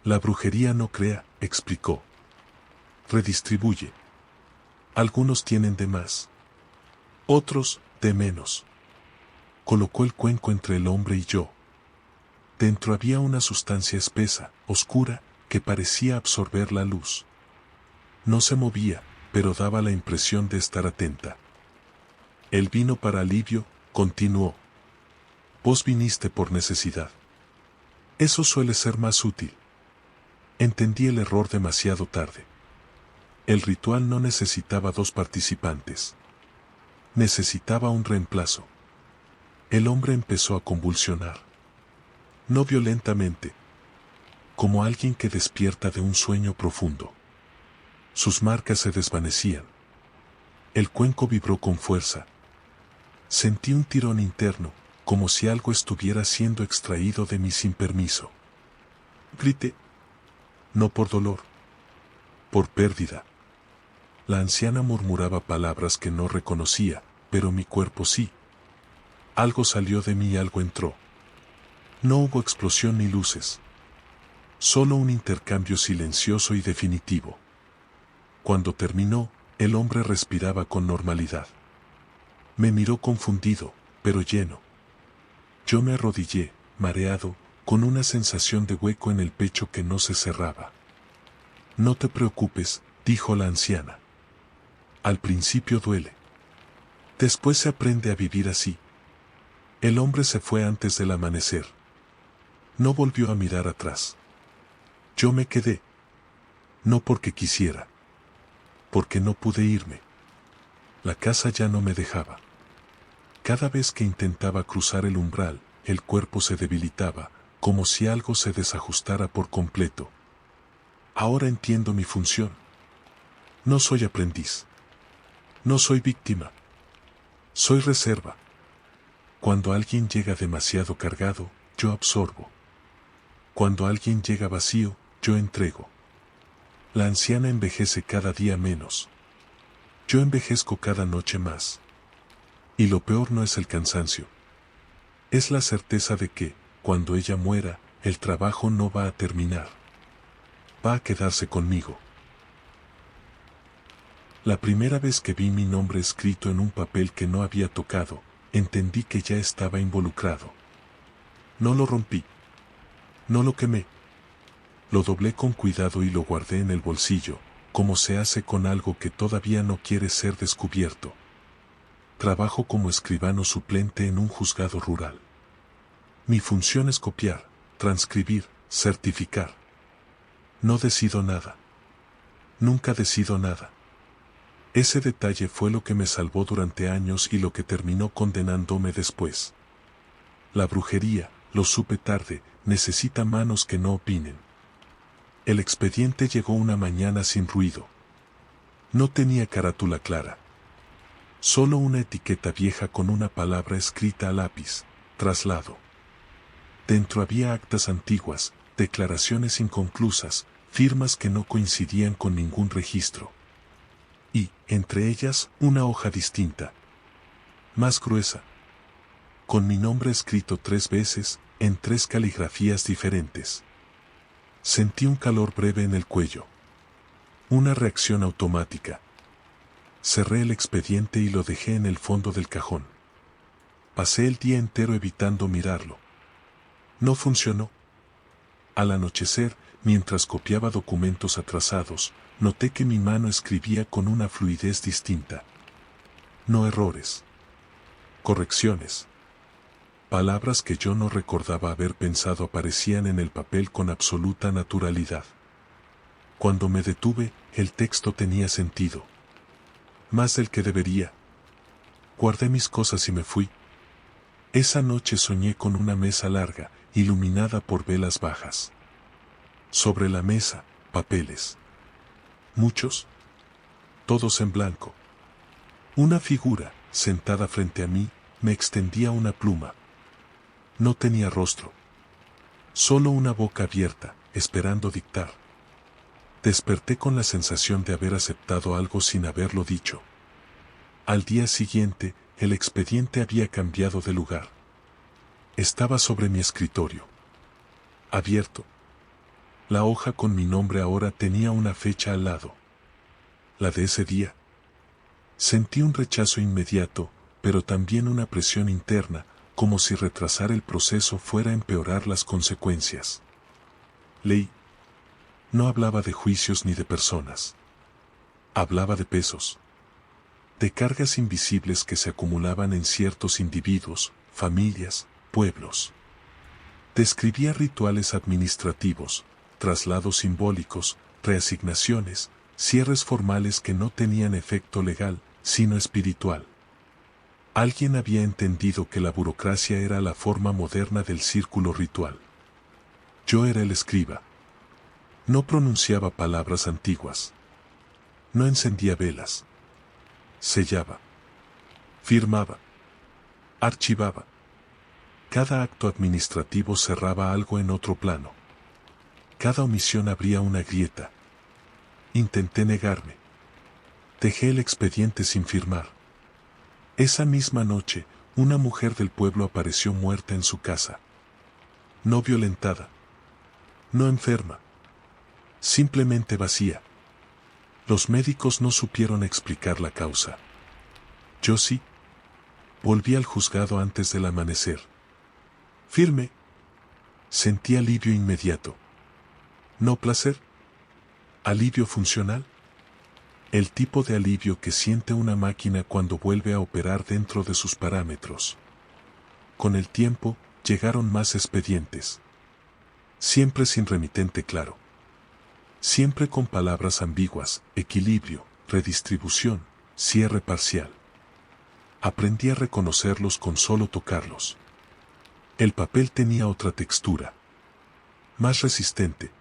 La brujería no crea, explicó. Redistribuye. Algunos tienen de más. Otros, de menos. Colocó el cuenco entre el hombre y yo. Dentro había una sustancia espesa, oscura, que parecía absorber la luz. No se movía, pero daba la impresión de estar atenta. El vino para alivio, continuó. Vos viniste por necesidad. Eso suele ser más útil. Entendí el error demasiado tarde. El ritual no necesitaba dos participantes. Necesitaba un reemplazo. El hombre empezó a convulsionar. No violentamente, como alguien que despierta de un sueño profundo. Sus marcas se desvanecían. El cuenco vibró con fuerza. Sentí un tirón interno, como si algo estuviera siendo extraído de mí sin permiso. Grité. No por dolor. Por pérdida. La anciana murmuraba palabras que no reconocía, pero mi cuerpo sí. Algo salió de mí y algo entró. No hubo explosión ni luces. Solo un intercambio silencioso y definitivo. Cuando terminó, el hombre respiraba con normalidad. Me miró confundido, pero lleno. Yo me arrodillé, mareado, con una sensación de hueco en el pecho que no se cerraba. No te preocupes, dijo la anciana. Al principio duele. Después se aprende a vivir así. El hombre se fue antes del amanecer. No volvió a mirar atrás. Yo me quedé. No porque quisiera. Porque no pude irme. La casa ya no me dejaba. Cada vez que intentaba cruzar el umbral, el cuerpo se debilitaba, como si algo se desajustara por completo. Ahora entiendo mi función. No soy aprendiz. No soy víctima. Soy reserva. Cuando alguien llega demasiado cargado, yo absorbo. Cuando alguien llega vacío, yo entrego. La anciana envejece cada día menos. Yo envejezco cada noche más. Y lo peor no es el cansancio. Es la certeza de que, cuando ella muera, el trabajo no va a terminar. Va a quedarse conmigo. La primera vez que vi mi nombre escrito en un papel que no había tocado, entendí que ya estaba involucrado. No lo rompí. No lo quemé. Lo doblé con cuidado y lo guardé en el bolsillo, como se hace con algo que todavía no quiere ser descubierto. Trabajo como escribano suplente en un juzgado rural. Mi función es copiar, transcribir, certificar. No decido nada. Nunca decido nada. Ese detalle fue lo que me salvó durante años y lo que terminó condenándome después. La brujería, lo supe tarde, necesita manos que no opinen. El expediente llegó una mañana sin ruido. No tenía carátula clara. Solo una etiqueta vieja con una palabra escrita a lápiz, traslado. Dentro había actas antiguas, declaraciones inconclusas, firmas que no coincidían con ningún registro. Y, entre ellas, una hoja distinta. Más gruesa. Con mi nombre escrito 3 veces, en 3 caligrafías diferentes. Sentí un calor breve en el cuello. Una reacción automática. Cerré el expediente y lo dejé en el fondo del cajón. Pasé el día entero evitando mirarlo. No funcionó. Al anochecer, mientras copiaba documentos atrasados, noté que mi mano escribía con una fluidez distinta. No errores. Correcciones. Palabras que yo no recordaba haber pensado aparecían en el papel con absoluta naturalidad. Cuando me detuve, el texto tenía sentido. Más del que debería. Guardé mis cosas y me fui. Esa noche soñé con una mesa larga, iluminada por velas bajas. Sobre la mesa, papeles. Muchos. Todos en blanco. Una figura, sentada frente a mí, me extendía una pluma. No tenía rostro. Solo una boca abierta, esperando dictar. Desperté con la sensación de haber aceptado algo sin haberlo dicho. Al día siguiente, el expediente había cambiado de lugar. Estaba sobre mi escritorio. Abierto. La hoja con mi nombre ahora tenía una fecha al lado. La de ese día. Sentí un rechazo inmediato, pero también una presión interna, como si retrasar el proceso fuera a empeorar las consecuencias. Ley. No hablaba de juicios ni de personas. Hablaba de pesos. De cargas invisibles que se acumulaban en ciertos individuos, familias, pueblos. Describía rituales administrativos, traslados simbólicos, reasignaciones, cierres formales que no tenían efecto legal, sino espiritual. Alguien había entendido que la burocracia era la forma moderna del círculo ritual. Yo era el escriba. No pronunciaba palabras antiguas. No encendía velas. Sellaba. Firmaba. Archivaba. Cada acto administrativo cerraba algo en otro plano. Cada omisión abría una grieta. Intenté negarme. Dejé el expediente sin firmar. Esa misma noche, una mujer del pueblo apareció muerta en su casa. No violentada. No enferma. Simplemente vacía. Los médicos no supieron explicar la causa. Yo sí. Volví al juzgado antes del amanecer. Firme. Sentí alivio inmediato. No placer. Alivio funcional. El tipo de alivio que siente una máquina cuando vuelve a operar dentro de sus parámetros. Con el tiempo, llegaron más expedientes. Siempre sin remitente claro. Siempre con palabras ambiguas, equilibrio, redistribución, cierre parcial. Aprendí a reconocerlos con solo tocarlos. El papel tenía otra textura. Más resistente.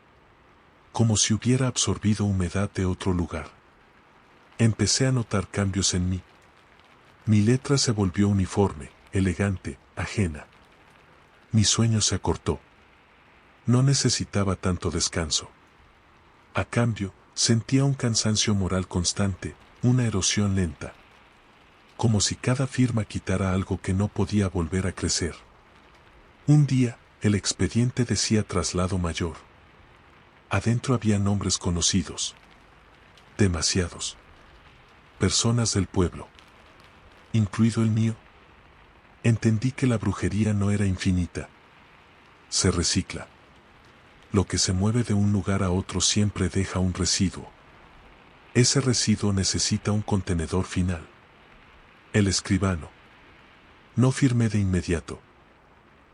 Como si hubiera absorbido humedad de otro lugar. Empecé a notar cambios en mí. Mi letra se volvió uniforme, elegante, ajena. Mi sueño se acortó. No necesitaba tanto descanso. A cambio, sentía un cansancio moral constante, una erosión lenta. Como si cada firma quitara algo que no podía volver a crecer. Un día, el expediente decía traslado mayor. Adentro había nombres conocidos. Demasiados. Personas del pueblo. Incluido el mío. Entendí que la brujería no era infinita. Se recicla. Lo que se mueve de un lugar a otro siempre deja un residuo. Ese residuo necesita un contenedor final. El escribano. No firmé de inmediato.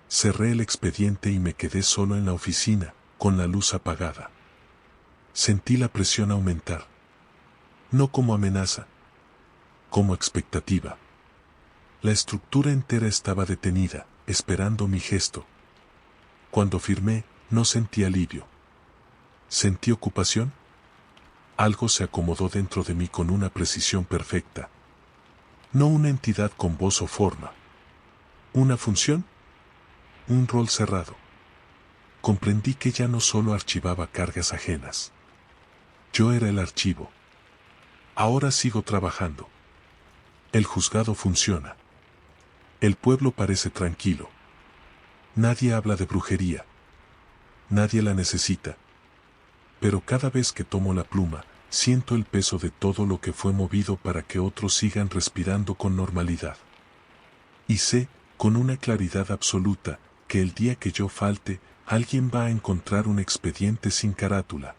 Cerré el expediente y me quedé solo en la oficina, con la luz apagada. Sentí la presión aumentar. No como amenaza, como expectativa. La estructura entera estaba detenida, esperando mi gesto. Cuando firmé, no sentí alivio. ¿Sentí ocupación? Algo se acomodó dentro de mí con una precisión perfecta. No una entidad con voz o forma. ¿Una función? Un rol cerrado. Comprendí que ya no solo archivaba cargas ajenas. Yo era el archivo. Ahora sigo trabajando. El juzgado funciona. El pueblo parece tranquilo. Nadie habla de brujería. Nadie la necesita. Pero cada vez que tomo la pluma, siento el peso de todo lo que fue movido para que otros sigan respirando con normalidad. Y sé, con una claridad absoluta, que el día que yo falte, alguien va a encontrar un expediente sin carátula.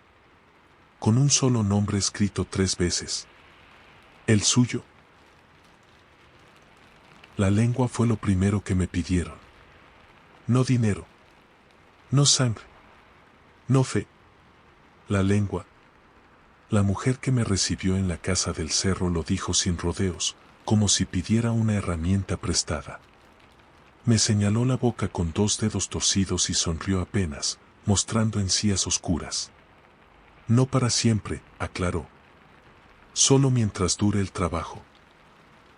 Con un solo nombre escrito 3 veces. ¿El suyo? La lengua fue lo primero que me pidieron. No dinero. No sangre. No fe. La lengua. La mujer que me recibió en la casa del cerro lo dijo sin rodeos, como si pidiera una herramienta prestada. Me señaló la boca con 2 dedos torcidos y sonrió apenas, mostrando encías oscuras. No para siempre, aclaró. Solo mientras dure el trabajo.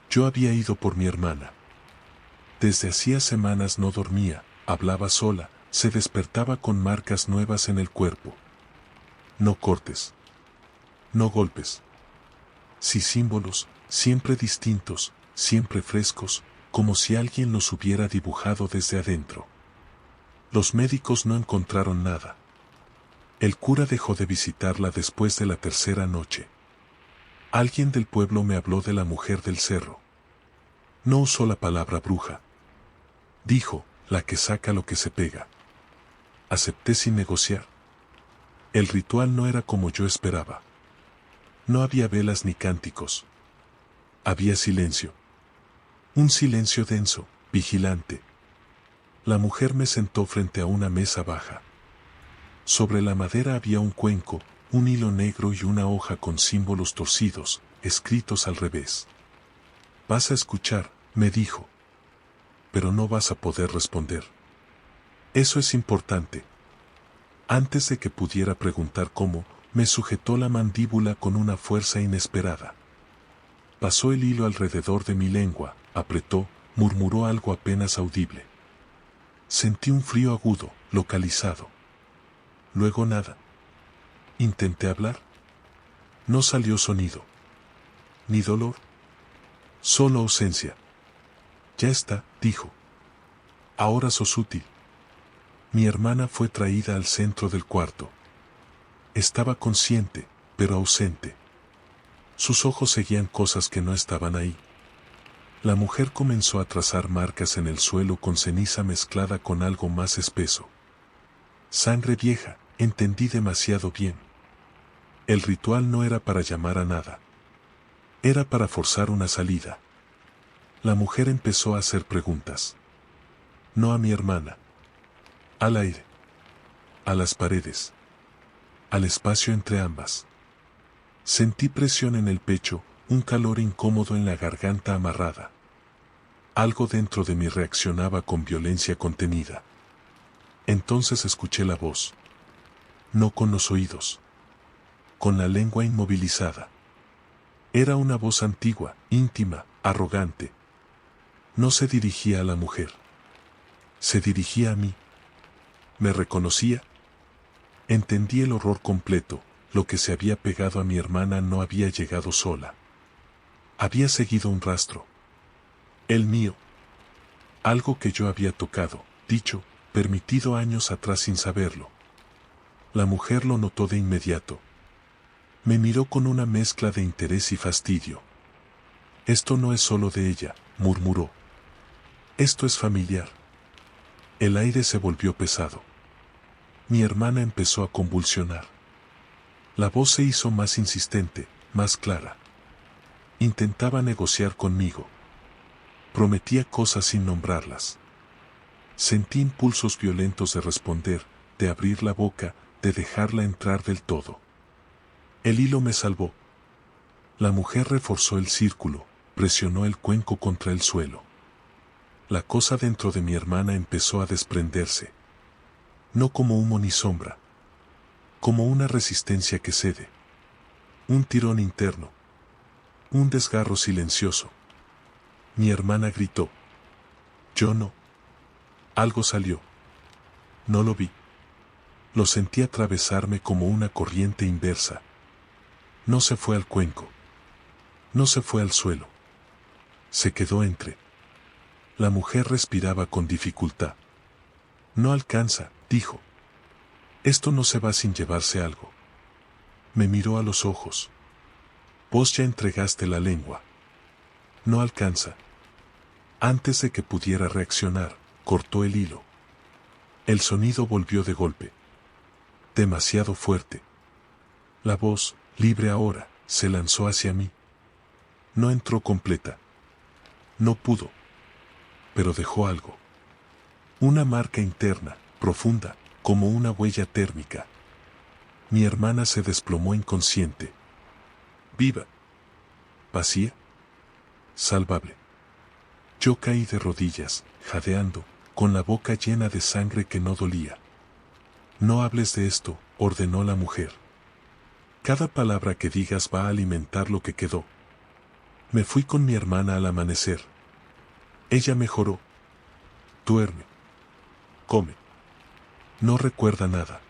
Yo había ido por mi hermana. Desde hacía semanas no dormía, hablaba sola, se despertaba con marcas nuevas en el cuerpo. No cortes. No golpes. Sí símbolos, siempre distintos, siempre frescos, como si alguien los hubiera dibujado desde adentro. Los médicos no encontraron nada. El cura dejó de visitarla después de la 3ª noche. Alguien del pueblo me habló de la mujer del cerro. No usó la palabra bruja. Dijo, la que saca lo que se pega. Acepté sin negociar. El ritual no era como yo esperaba. No había velas ni cánticos. Había silencio. Un silencio denso, vigilante. La mujer me sentó frente a una mesa baja. Sobre la madera había un cuenco, un hilo negro y una hoja con símbolos torcidos, escritos al revés. «Vas a escuchar», me dijo. «Pero no vas a poder responder. Eso es importante». Antes de que pudiera preguntar cómo, me sujetó la mandíbula con una fuerza inesperada. Pasó el hilo alrededor de mi lengua, apretó, murmuró algo apenas audible. Sentí un frío agudo, localizado. Luego nada. Intenté hablar. No salió sonido. Ni dolor. Solo ausencia. «Ya está», dijo. «Ahora sos útil». Mi hermana fue traída al centro del cuarto. Estaba consciente, pero ausente. Sus ojos seguían cosas que no estaban ahí. La mujer comenzó a trazar marcas en el suelo con ceniza mezclada con algo más espeso. Sangre vieja, entendí demasiado bien. El ritual no era para llamar a nada. Era para forzar una salida. La mujer empezó a hacer preguntas. No a mi hermana. Al aire. A las paredes. Al espacio entre ambas. Sentí presión en el pecho, un calor incómodo en la garganta amarrada. Algo dentro de mí reaccionaba con violencia contenida. Entonces escuché la voz. No con los oídos. Con la lengua inmovilizada. Era una voz antigua, íntima, arrogante. No se dirigía a la mujer. Se dirigía a mí. ¿Me reconocía? Entendí el horror completo. Lo que se había pegado a mi hermana no había llegado sola. Había seguido un rastro. El mío. Algo que yo había tocado, dicho, permitido años atrás sin saberlo. La mujer lo notó de inmediato. Me miró con una mezcla de interés y fastidio. «Esto no es solo de ella», murmuró. «Esto es familiar». El aire se volvió pesado. Mi hermana empezó a convulsionar. La voz se hizo más insistente, más clara. Intentaba negociar conmigo. Prometía cosas sin nombrarlas. Sentí impulsos violentos de responder, de abrir la boca, de dejarla entrar del todo. El hilo me salvó. La mujer reforzó el círculo, presionó el cuenco contra el suelo. La cosa dentro de mi hermana empezó a desprenderse. No como humo ni sombra. Como una resistencia que cede. Un tirón interno. Un desgarro silencioso. Mi hermana gritó. Yo no. Algo salió. No lo vi. Lo sentí atravesarme como una corriente inversa. No se fue al cuenco. No se fue al suelo. Se quedó entre. La mujer respiraba con dificultad. No alcanza, dijo. Esto no se va sin llevarse algo. Me miró a los ojos. Vos ya entregaste la lengua. No alcanza. Antes de que pudiera reaccionar, cortó el hilo. El sonido volvió de golpe. Demasiado fuerte. La voz, libre ahora, se lanzó hacia mí. No entró completa. No pudo. Pero dejó algo. Una marca interna, profunda, como una huella térmica. Mi hermana se desplomó inconsciente. Viva. Vacía. Salvable. Yo caí de rodillas, jadeando, con la boca llena de sangre que no dolía. No hables de esto, ordenó la mujer. Cada palabra que digas va a alimentar lo que quedó. Me fui con mi hermana al amanecer. Ella mejoró. Duerme. Come. No recuerda nada.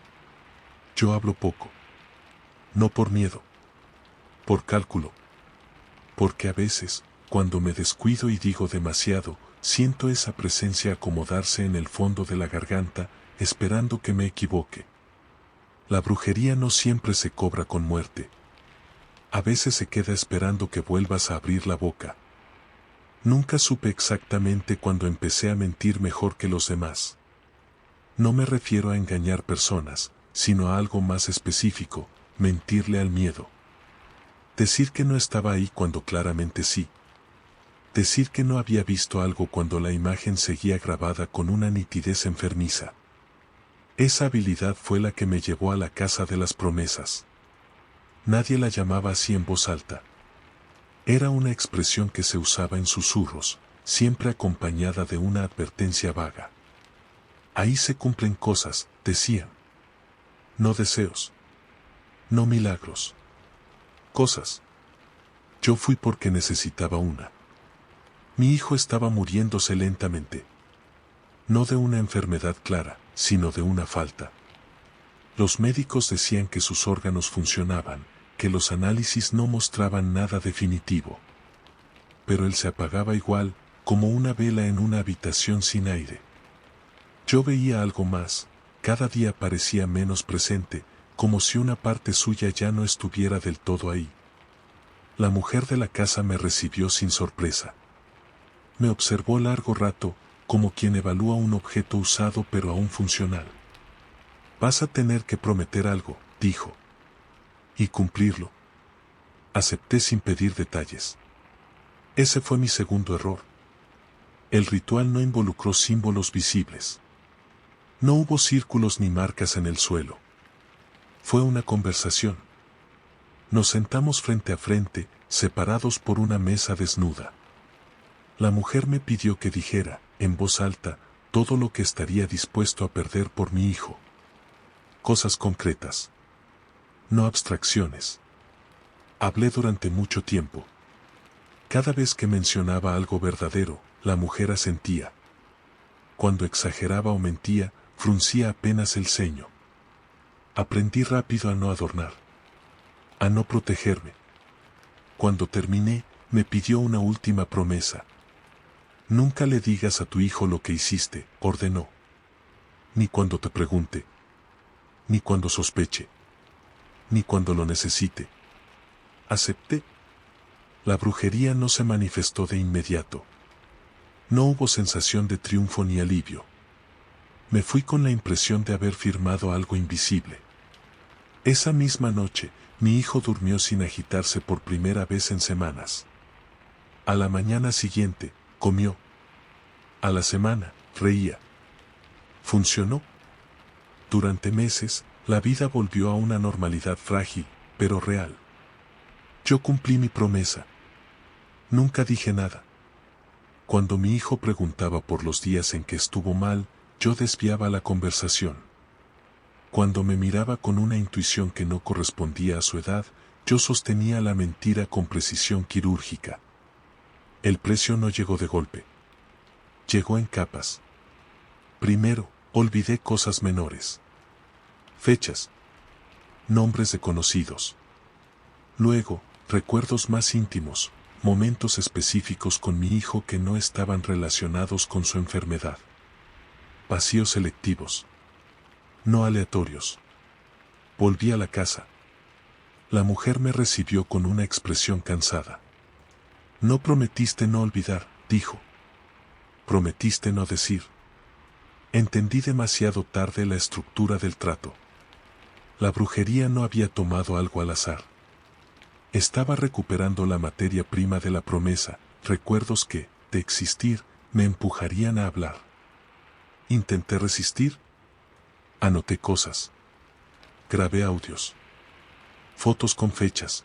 Yo hablo poco. No por miedo. Por cálculo. Porque a veces, cuando me descuido y digo demasiado, siento esa presencia acomodarse en el fondo de la garganta, esperando que me equivoque. La brujería no siempre se cobra con muerte. A veces se queda esperando que vuelvas a abrir la boca. Nunca supe exactamente cuándo empecé a mentir mejor que los demás. No me refiero a engañar personas, sino a algo más específico, mentirle al miedo. Decir que no estaba ahí cuando claramente sí. decir que no había visto algo cuando la imagen seguía grabada con una nitidez enfermiza. Esa habilidad fue la que me llevó a la casa de las promesas. Nadie la llamaba así en voz alta. Era una expresión que se usaba en susurros, siempre acompañada de una advertencia vaga. Ahí se cumplen cosas, decían. No deseos. No milagros. Cosas. Yo fui porque necesitaba una. Mi hijo estaba muriéndose lentamente. No de una enfermedad clara, sino de una falta. Los médicos decían que sus órganos funcionaban, que los análisis no mostraban nada definitivo. Pero él se apagaba igual, como una vela en una habitación sin aire. Yo veía algo más, cada día parecía menos presente, como si una parte suya ya no estuviera del todo ahí. La mujer de la casa me recibió sin sorpresa. Me observó largo rato, como quien evalúa un objeto usado pero aún funcional. Vas a tener que prometer algo, dijo. Y cumplirlo. Acepté sin pedir detalles. Ese fue mi segundo error. El ritual no involucró símbolos visibles. No hubo círculos ni marcas en el suelo. Fue una conversación. Nos sentamos frente a frente, separados por una mesa desnuda. La mujer me pidió que dijera, en voz alta, todo lo que estaría dispuesto a perder por mi hijo. Cosas concretas. No abstracciones. Hablé durante mucho tiempo. Cada vez que mencionaba algo verdadero, la mujer asentía. Cuando exageraba o mentía, fruncía apenas el ceño. Aprendí rápido a no adornar. A no protegerme. Cuando terminé, me pidió una última promesa. Nunca le digas a tu hijo lo que hiciste, ordenó. Ni cuando te pregunte. Ni cuando sospeche. Ni cuando lo necesite. Acepté. La brujería no se manifestó de inmediato. No hubo sensación de triunfo ni alivio. Me fui con la impresión de haber firmado algo invisible. Esa misma noche, mi hijo durmió sin agitarse por primera vez en semanas. A la mañana siguiente, comió. A la semana, reía. Funcionó. Durante meses, la vida volvió a una normalidad frágil, pero real. Yo cumplí mi promesa. Nunca dije nada. Cuando mi hijo preguntaba por los días en que estuvo mal, yo desviaba la conversación. Cuando me miraba con una intuición que no correspondía a su edad, yo sostenía la mentira con precisión quirúrgica. El precio no llegó de golpe. Llegó en capas. Primero, olvidé cosas menores. Fechas. Nombres de conocidos. Luego, recuerdos más íntimos, momentos específicos con mi hijo que no estaban relacionados con su enfermedad. Vacíos selectivos. No aleatorios. Volví a la casa. La mujer me recibió con una expresión cansada. No prometiste no olvidar, dijo. Prometiste no decir. Entendí demasiado tarde la estructura del trato. La brujería no había tomado algo al azar. Estaba recuperando la materia prima de la promesa, recuerdos que, de existir, me empujarían a hablar. Intenté resistir. Anoté cosas. Grabé audios. Fotos con fechas.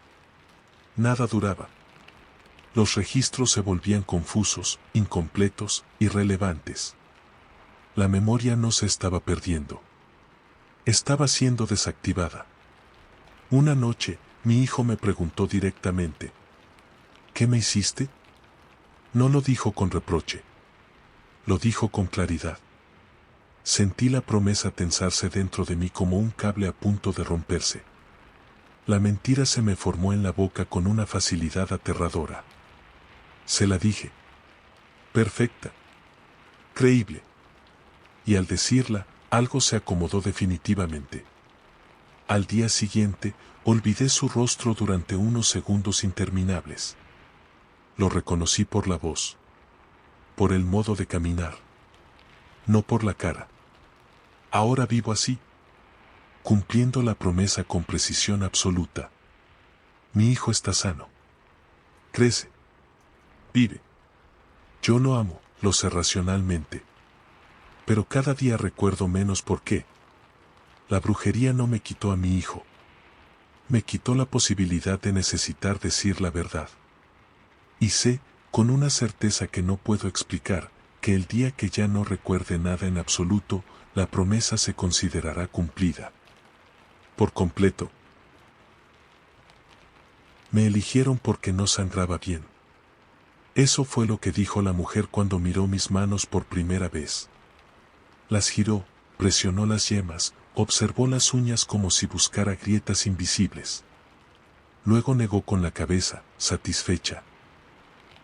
Nada duraba. Los registros se volvían confusos, incompletos, irrelevantes. La memoria no se estaba perdiendo. Estaba siendo desactivada. Una noche, mi hijo me preguntó directamente. ¿Qué me hiciste? No lo dijo con reproche. Lo dijo con claridad. Sentí la promesa tensarse dentro de mí como un cable a punto de romperse. La mentira se me formó en la boca con una facilidad aterradora. Se la dije. Perfecta. Creíble. Y al decirla, algo se acomodó definitivamente. Al día siguiente, olvidé su rostro durante unos segundos interminables. Lo reconocí por la voz. Por el modo de caminar. No por la cara. Ahora vivo así. Cumpliendo la promesa con precisión absoluta. Mi hijo está sano. Crece. Vive. Yo lo amo, lo sé racionalmente. Pero cada día recuerdo menos por qué. La brujería no me quitó a mi hijo. Me quitó la posibilidad de necesitar decir la verdad. Y sé, con una certeza que no puedo explicar, que el día que ya no recuerde nada en absoluto, la promesa se considerará cumplida. Por completo. Me eligieron porque no sangraba bien. Eso fue lo que dijo la mujer cuando miró mis manos por primera vez. Las giró, presionó las yemas, observó las uñas como si buscara grietas invisibles. Luego negó con la cabeza, satisfecha.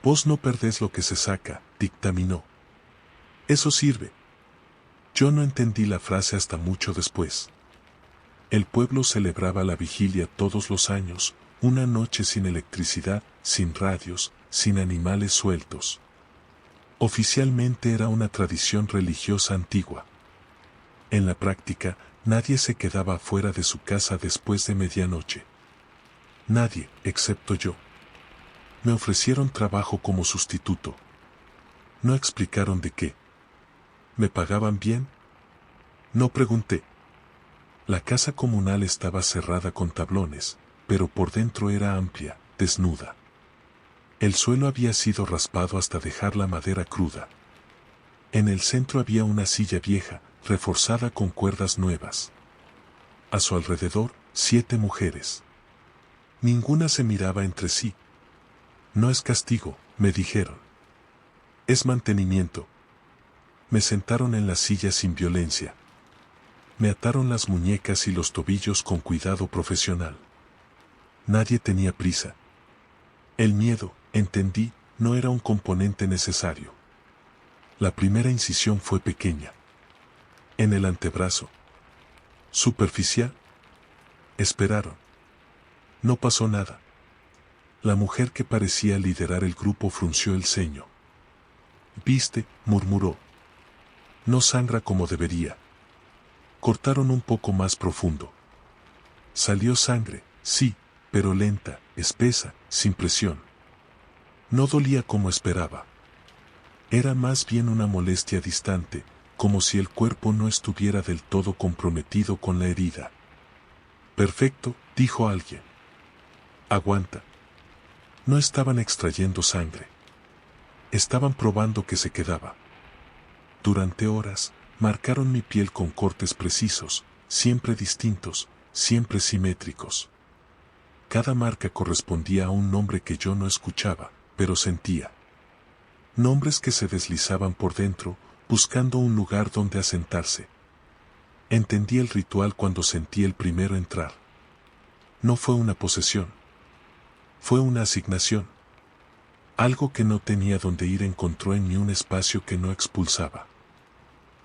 Vos no perdés lo que se saca, dictaminó. Eso sirve. Yo no entendí la frase hasta mucho después. El pueblo celebraba la vigilia todos los años, una noche sin electricidad, sin radios, sin animales sueltos. Oficialmente era una tradición religiosa antigua. En la práctica, nadie se quedaba fuera de su casa después de medianoche. Nadie, excepto yo. Me ofrecieron trabajo como sustituto. No explicaron de qué. ¿Me pagaban bien? No pregunté. La casa comunal estaba cerrada con tablones, pero por dentro era amplia, desnuda. El suelo había sido raspado hasta dejar la madera cruda. En el centro había una silla vieja, reforzada con cuerdas nuevas. A su alrededor, 7 mujeres. Ninguna se miraba entre sí. No es castigo, me dijeron. Es mantenimiento. Me sentaron en la silla sin violencia. Me ataron las muñecas y los tobillos con cuidado profesional. Nadie tenía prisa. El miedo, entendí, no era un componente necesario. La primera incisión fue pequeña. En el antebrazo. Superficial. Esperaron. No pasó nada. La mujer que parecía liderar el grupo frunció el ceño. «Viste», murmuró. «No sangra como debería». Cortaron un poco más profundo. Salió sangre, sí, pero lenta, espesa, sin presión. No dolía como esperaba. Era más bien una molestia distante, como si el cuerpo no estuviera del todo comprometido con la herida. «Perfecto», dijo alguien. «Aguanta». No estaban extrayendo sangre. Estaban probando que se quedaba. Durante horas, marcaron mi piel con cortes precisos, siempre distintos, siempre simétricos. Cada marca correspondía a un nombre que yo no escuchaba, pero sentía. Nombres que se deslizaban por dentro, buscando un lugar donde asentarse. Entendí el ritual cuando sentí el primero entrar. No fue una posesión. Fue una asignación. Algo que no tenía donde ir encontró en mí un espacio que no expulsaba.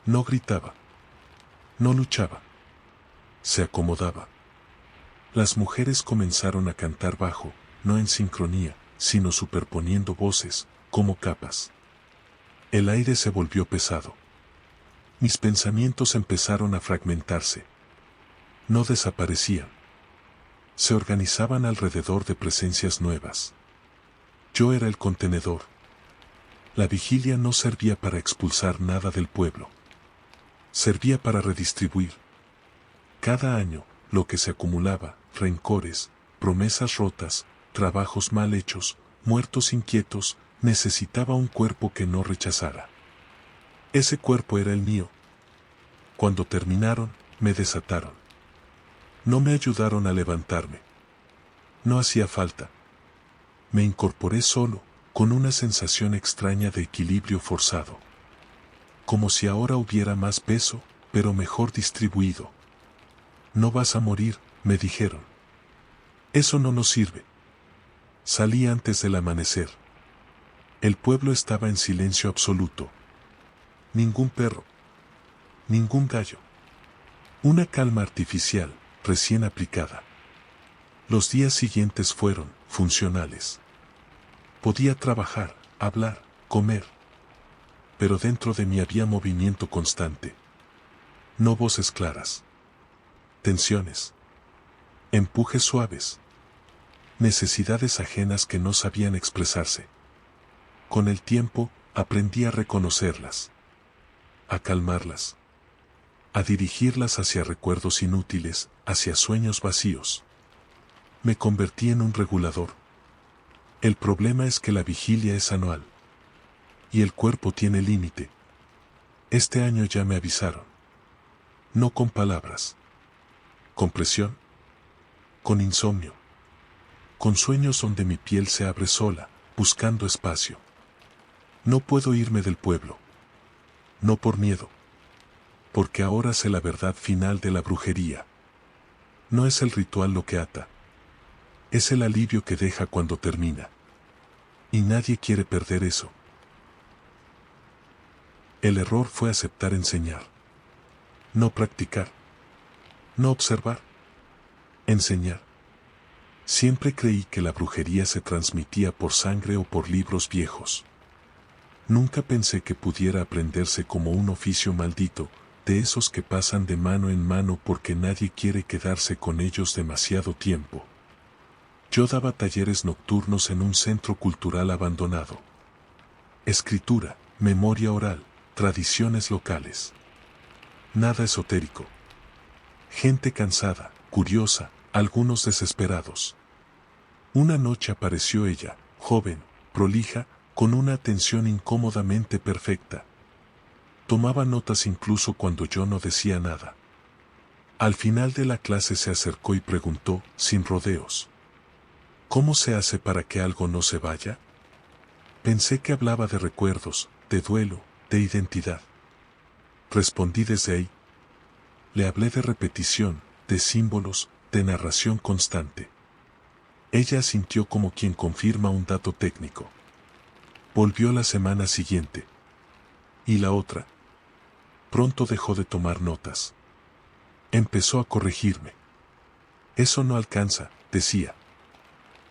No gritaba. No luchaba. Se acomodaba. Las mujeres comenzaron a cantar bajo, no en sincronía, sino superponiendo voces, como capas. El aire se volvió pesado. Mis pensamientos empezaron a fragmentarse. No desaparecían. Se organizaban alrededor de presencias nuevas. Yo era el contenedor. La vigilia no servía para expulsar nada del pueblo. Servía para redistribuir. Cada año, lo que se acumulaba, rencores, promesas rotas, trabajos mal hechos, muertos inquietos, necesitaba un cuerpo que no rechazara. Ese cuerpo era el mío. Cuando terminaron, me desataron. No me ayudaron a levantarme. No hacía falta. Me incorporé solo, con una sensación extraña de equilibrio forzado. Como si ahora hubiera más peso, pero mejor distribuido. No vas a morir, me dijeron. Eso no nos sirve. Salí antes del amanecer. El pueblo estaba en silencio absoluto. Ningún perro. Ningún gallo. Una calma artificial, recién aplicada. Los días siguientes fueron funcionales. Podía trabajar, hablar, comer. Pero dentro de mí había movimiento constante. No voces claras. Tensiones. Empujes suaves. Necesidades ajenas que no sabían expresarse. Con el tiempo, aprendí a reconocerlas, a calmarlas, a dirigirlas hacia recuerdos inútiles, hacia sueños vacíos. Me convertí en un regulador. El problema es que la vigilia es anual. Y el cuerpo tiene límite. Este año ya me avisaron. No con palabras. Con presión. Con insomnio. Con sueños donde mi piel se abre sola, buscando espacio. No puedo irme del pueblo. No por miedo. Porque ahora sé la verdad final de la brujería. No es el ritual lo que ata. Es el alivio que deja cuando termina. Y nadie quiere perder eso. El error fue aceptar enseñar. No practicar. No observar. Enseñar. Siempre creí que la brujería se transmitía por sangre o por libros viejos. Nunca pensé que pudiera aprenderse como un oficio maldito, de esos que pasan de mano en mano porque nadie quiere quedarse con ellos demasiado tiempo. Yo daba talleres nocturnos en un centro cultural abandonado. Escritura, memoria oral, tradiciones locales. Nada esotérico. Gente cansada, curiosa, algunos desesperados. Una noche apareció ella, joven, prolija, con una atención incómodamente perfecta. Tomaba notas incluso cuando yo no decía nada. Al final de la clase se acercó y preguntó, sin rodeos: ¿cómo se hace para que algo no se vaya? Pensé que hablaba de recuerdos, de duelo, de identidad. Respondí desde ahí. Le hablé de repetición, de símbolos, de narración constante. Ella asintió como quien confirma un dato técnico. Volvió la semana siguiente. Y la otra. Pronto dejó de tomar notas. Empezó a corregirme. Eso no alcanza, decía.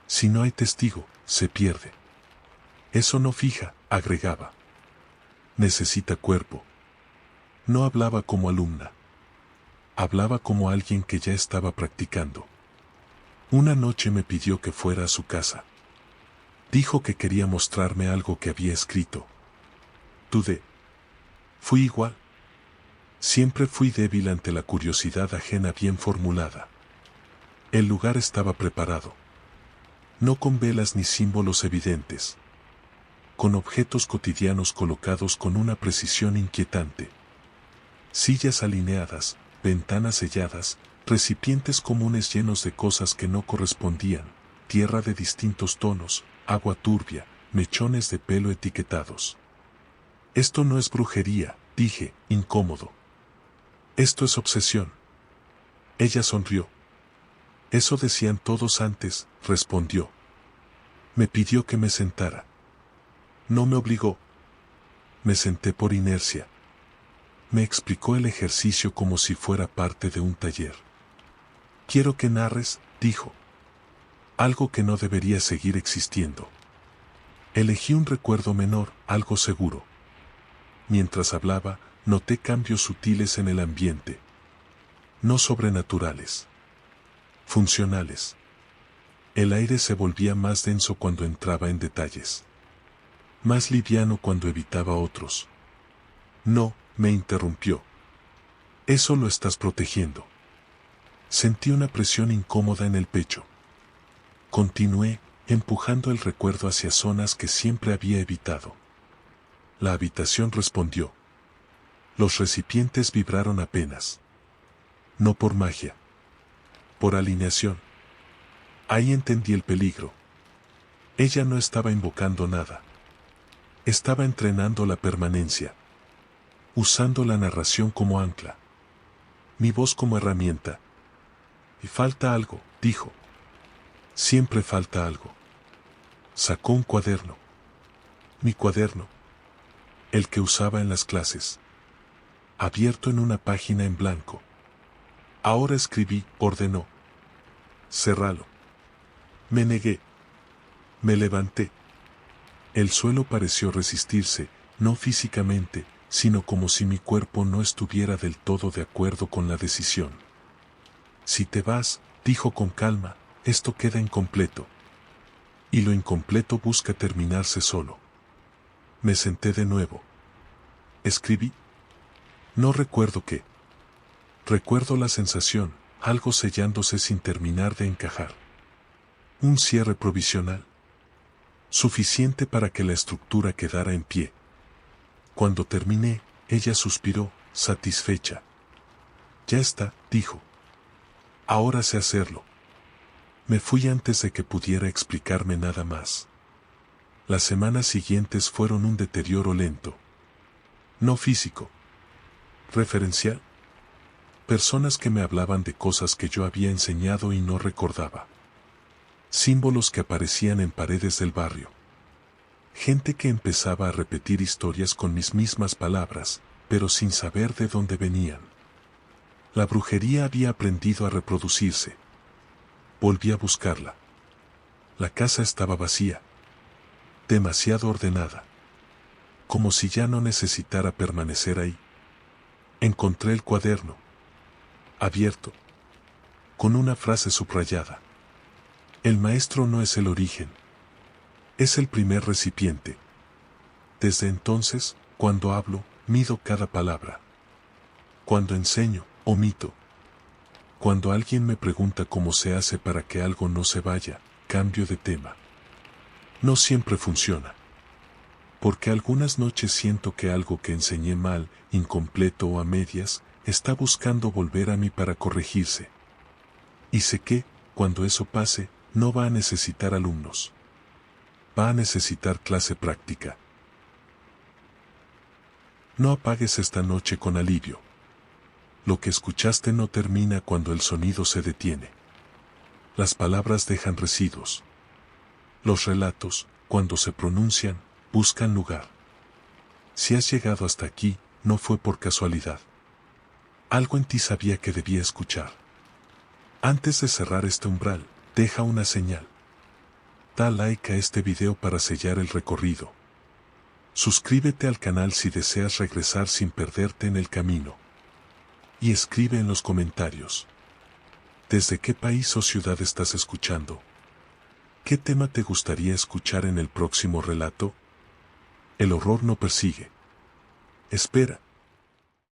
Si no hay testigo, se pierde. Eso no fija, agregaba. Necesita cuerpo. No hablaba como alumna. Hablaba como alguien que ya estaba practicando. Una noche me pidió que fuera a su casa. Dijo que quería mostrarme algo que había escrito. Dudé. Fui igual. Siempre fui débil ante la curiosidad ajena bien formulada. El lugar estaba preparado. No con velas ni símbolos evidentes. Con objetos cotidianos colocados con una precisión inquietante. Sillas alineadas, ventanas selladas, recipientes comunes llenos de cosas que no correspondían, tierra de distintos tonos, agua turbia, mechones de pelo etiquetados. Esto no es brujería, dije, incómodo. Esto es obsesión. Ella sonrió. Eso decían todos antes, respondió. Me pidió que me sentara. No me obligó. Me senté por inercia. Me explicó el ejercicio como si fuera parte de un taller. Quiero que narres, dijo. Algo que no debería seguir existiendo. Elegí un recuerdo menor, algo seguro. Mientras hablaba, noté cambios sutiles en el ambiente. No sobrenaturales. Funcionales. El aire se volvía más denso cuando entraba en detalles. Más liviano cuando evitaba otros. No, me interrumpió. Eso lo estás protegiendo. Sentí una presión incómoda en el pecho. Continué, empujando el recuerdo hacia zonas que siempre había evitado. La habitación respondió. Los recipientes vibraron apenas. No por magia. Por alineación. Ahí entendí el peligro. Ella no estaba invocando nada. Estaba entrenando la permanencia. Usando la narración como ancla. Mi voz como herramienta. Y falta algo, dijo. Siempre falta algo. Sacó un cuaderno. Mi cuaderno. El que usaba en las clases. Abierto en una página en blanco. Ahora escribí, ordenó. Cérralo. Me negué. Me levanté. El suelo pareció resistirse, no físicamente, sino como si mi cuerpo no estuviera del todo de acuerdo con la decisión. Si te vas, dijo con calma, esto queda incompleto. Y lo incompleto busca terminarse solo. Me senté de nuevo. Escribí. No recuerdo qué. Recuerdo la sensación, algo sellándose sin terminar de encajar. Un cierre provisional. Suficiente para que la estructura quedara en pie. Cuando terminé, ella suspiró, satisfecha. Ya está, dijo. Ahora sé hacerlo. Me fui antes de que pudiera explicarme nada más. Las semanas siguientes fueron un deterioro lento. No físico. Referencial. Personas que me hablaban de cosas que yo había enseñado y no recordaba. Símbolos que aparecían en paredes del barrio. Gente que empezaba a repetir historias con mis mismas palabras, pero sin saber de dónde venían. La brujería había aprendido a reproducirse. Volví a buscarla. La casa estaba vacía. Demasiado ordenada. Como si ya no necesitara permanecer ahí. Encontré el cuaderno. Abierto. Con una frase subrayada. El maestro no es el origen. Es el primer recipiente. Desde entonces, cuando hablo, mido cada palabra. Cuando enseño, omito. Cuando alguien me pregunta cómo se hace para que algo no se vaya, cambio de tema. No siempre funciona. Porque algunas noches siento que algo que enseñé mal, incompleto o a medias, está buscando volver a mí para corregirse. Y sé que, cuando eso pase, no va a necesitar alumnos. Va a necesitar clase práctica. No apagues esta noche con alivio. Lo que escuchaste no termina cuando el sonido se detiene. Las palabras dejan residuos. Los relatos, cuando se pronuncian, buscan lugar. Si has llegado hasta aquí, no fue por casualidad. Algo en ti sabía que debía escuchar. Antes de cerrar este umbral, deja una señal. Da like a este video para sellar el recorrido. Suscríbete al canal si deseas regresar sin perderte en el camino. Y escribe en los comentarios. ¿Desde qué país o ciudad estás escuchando? ¿Qué tema te gustaría escuchar en el próximo relato? El horror no persigue. Espera.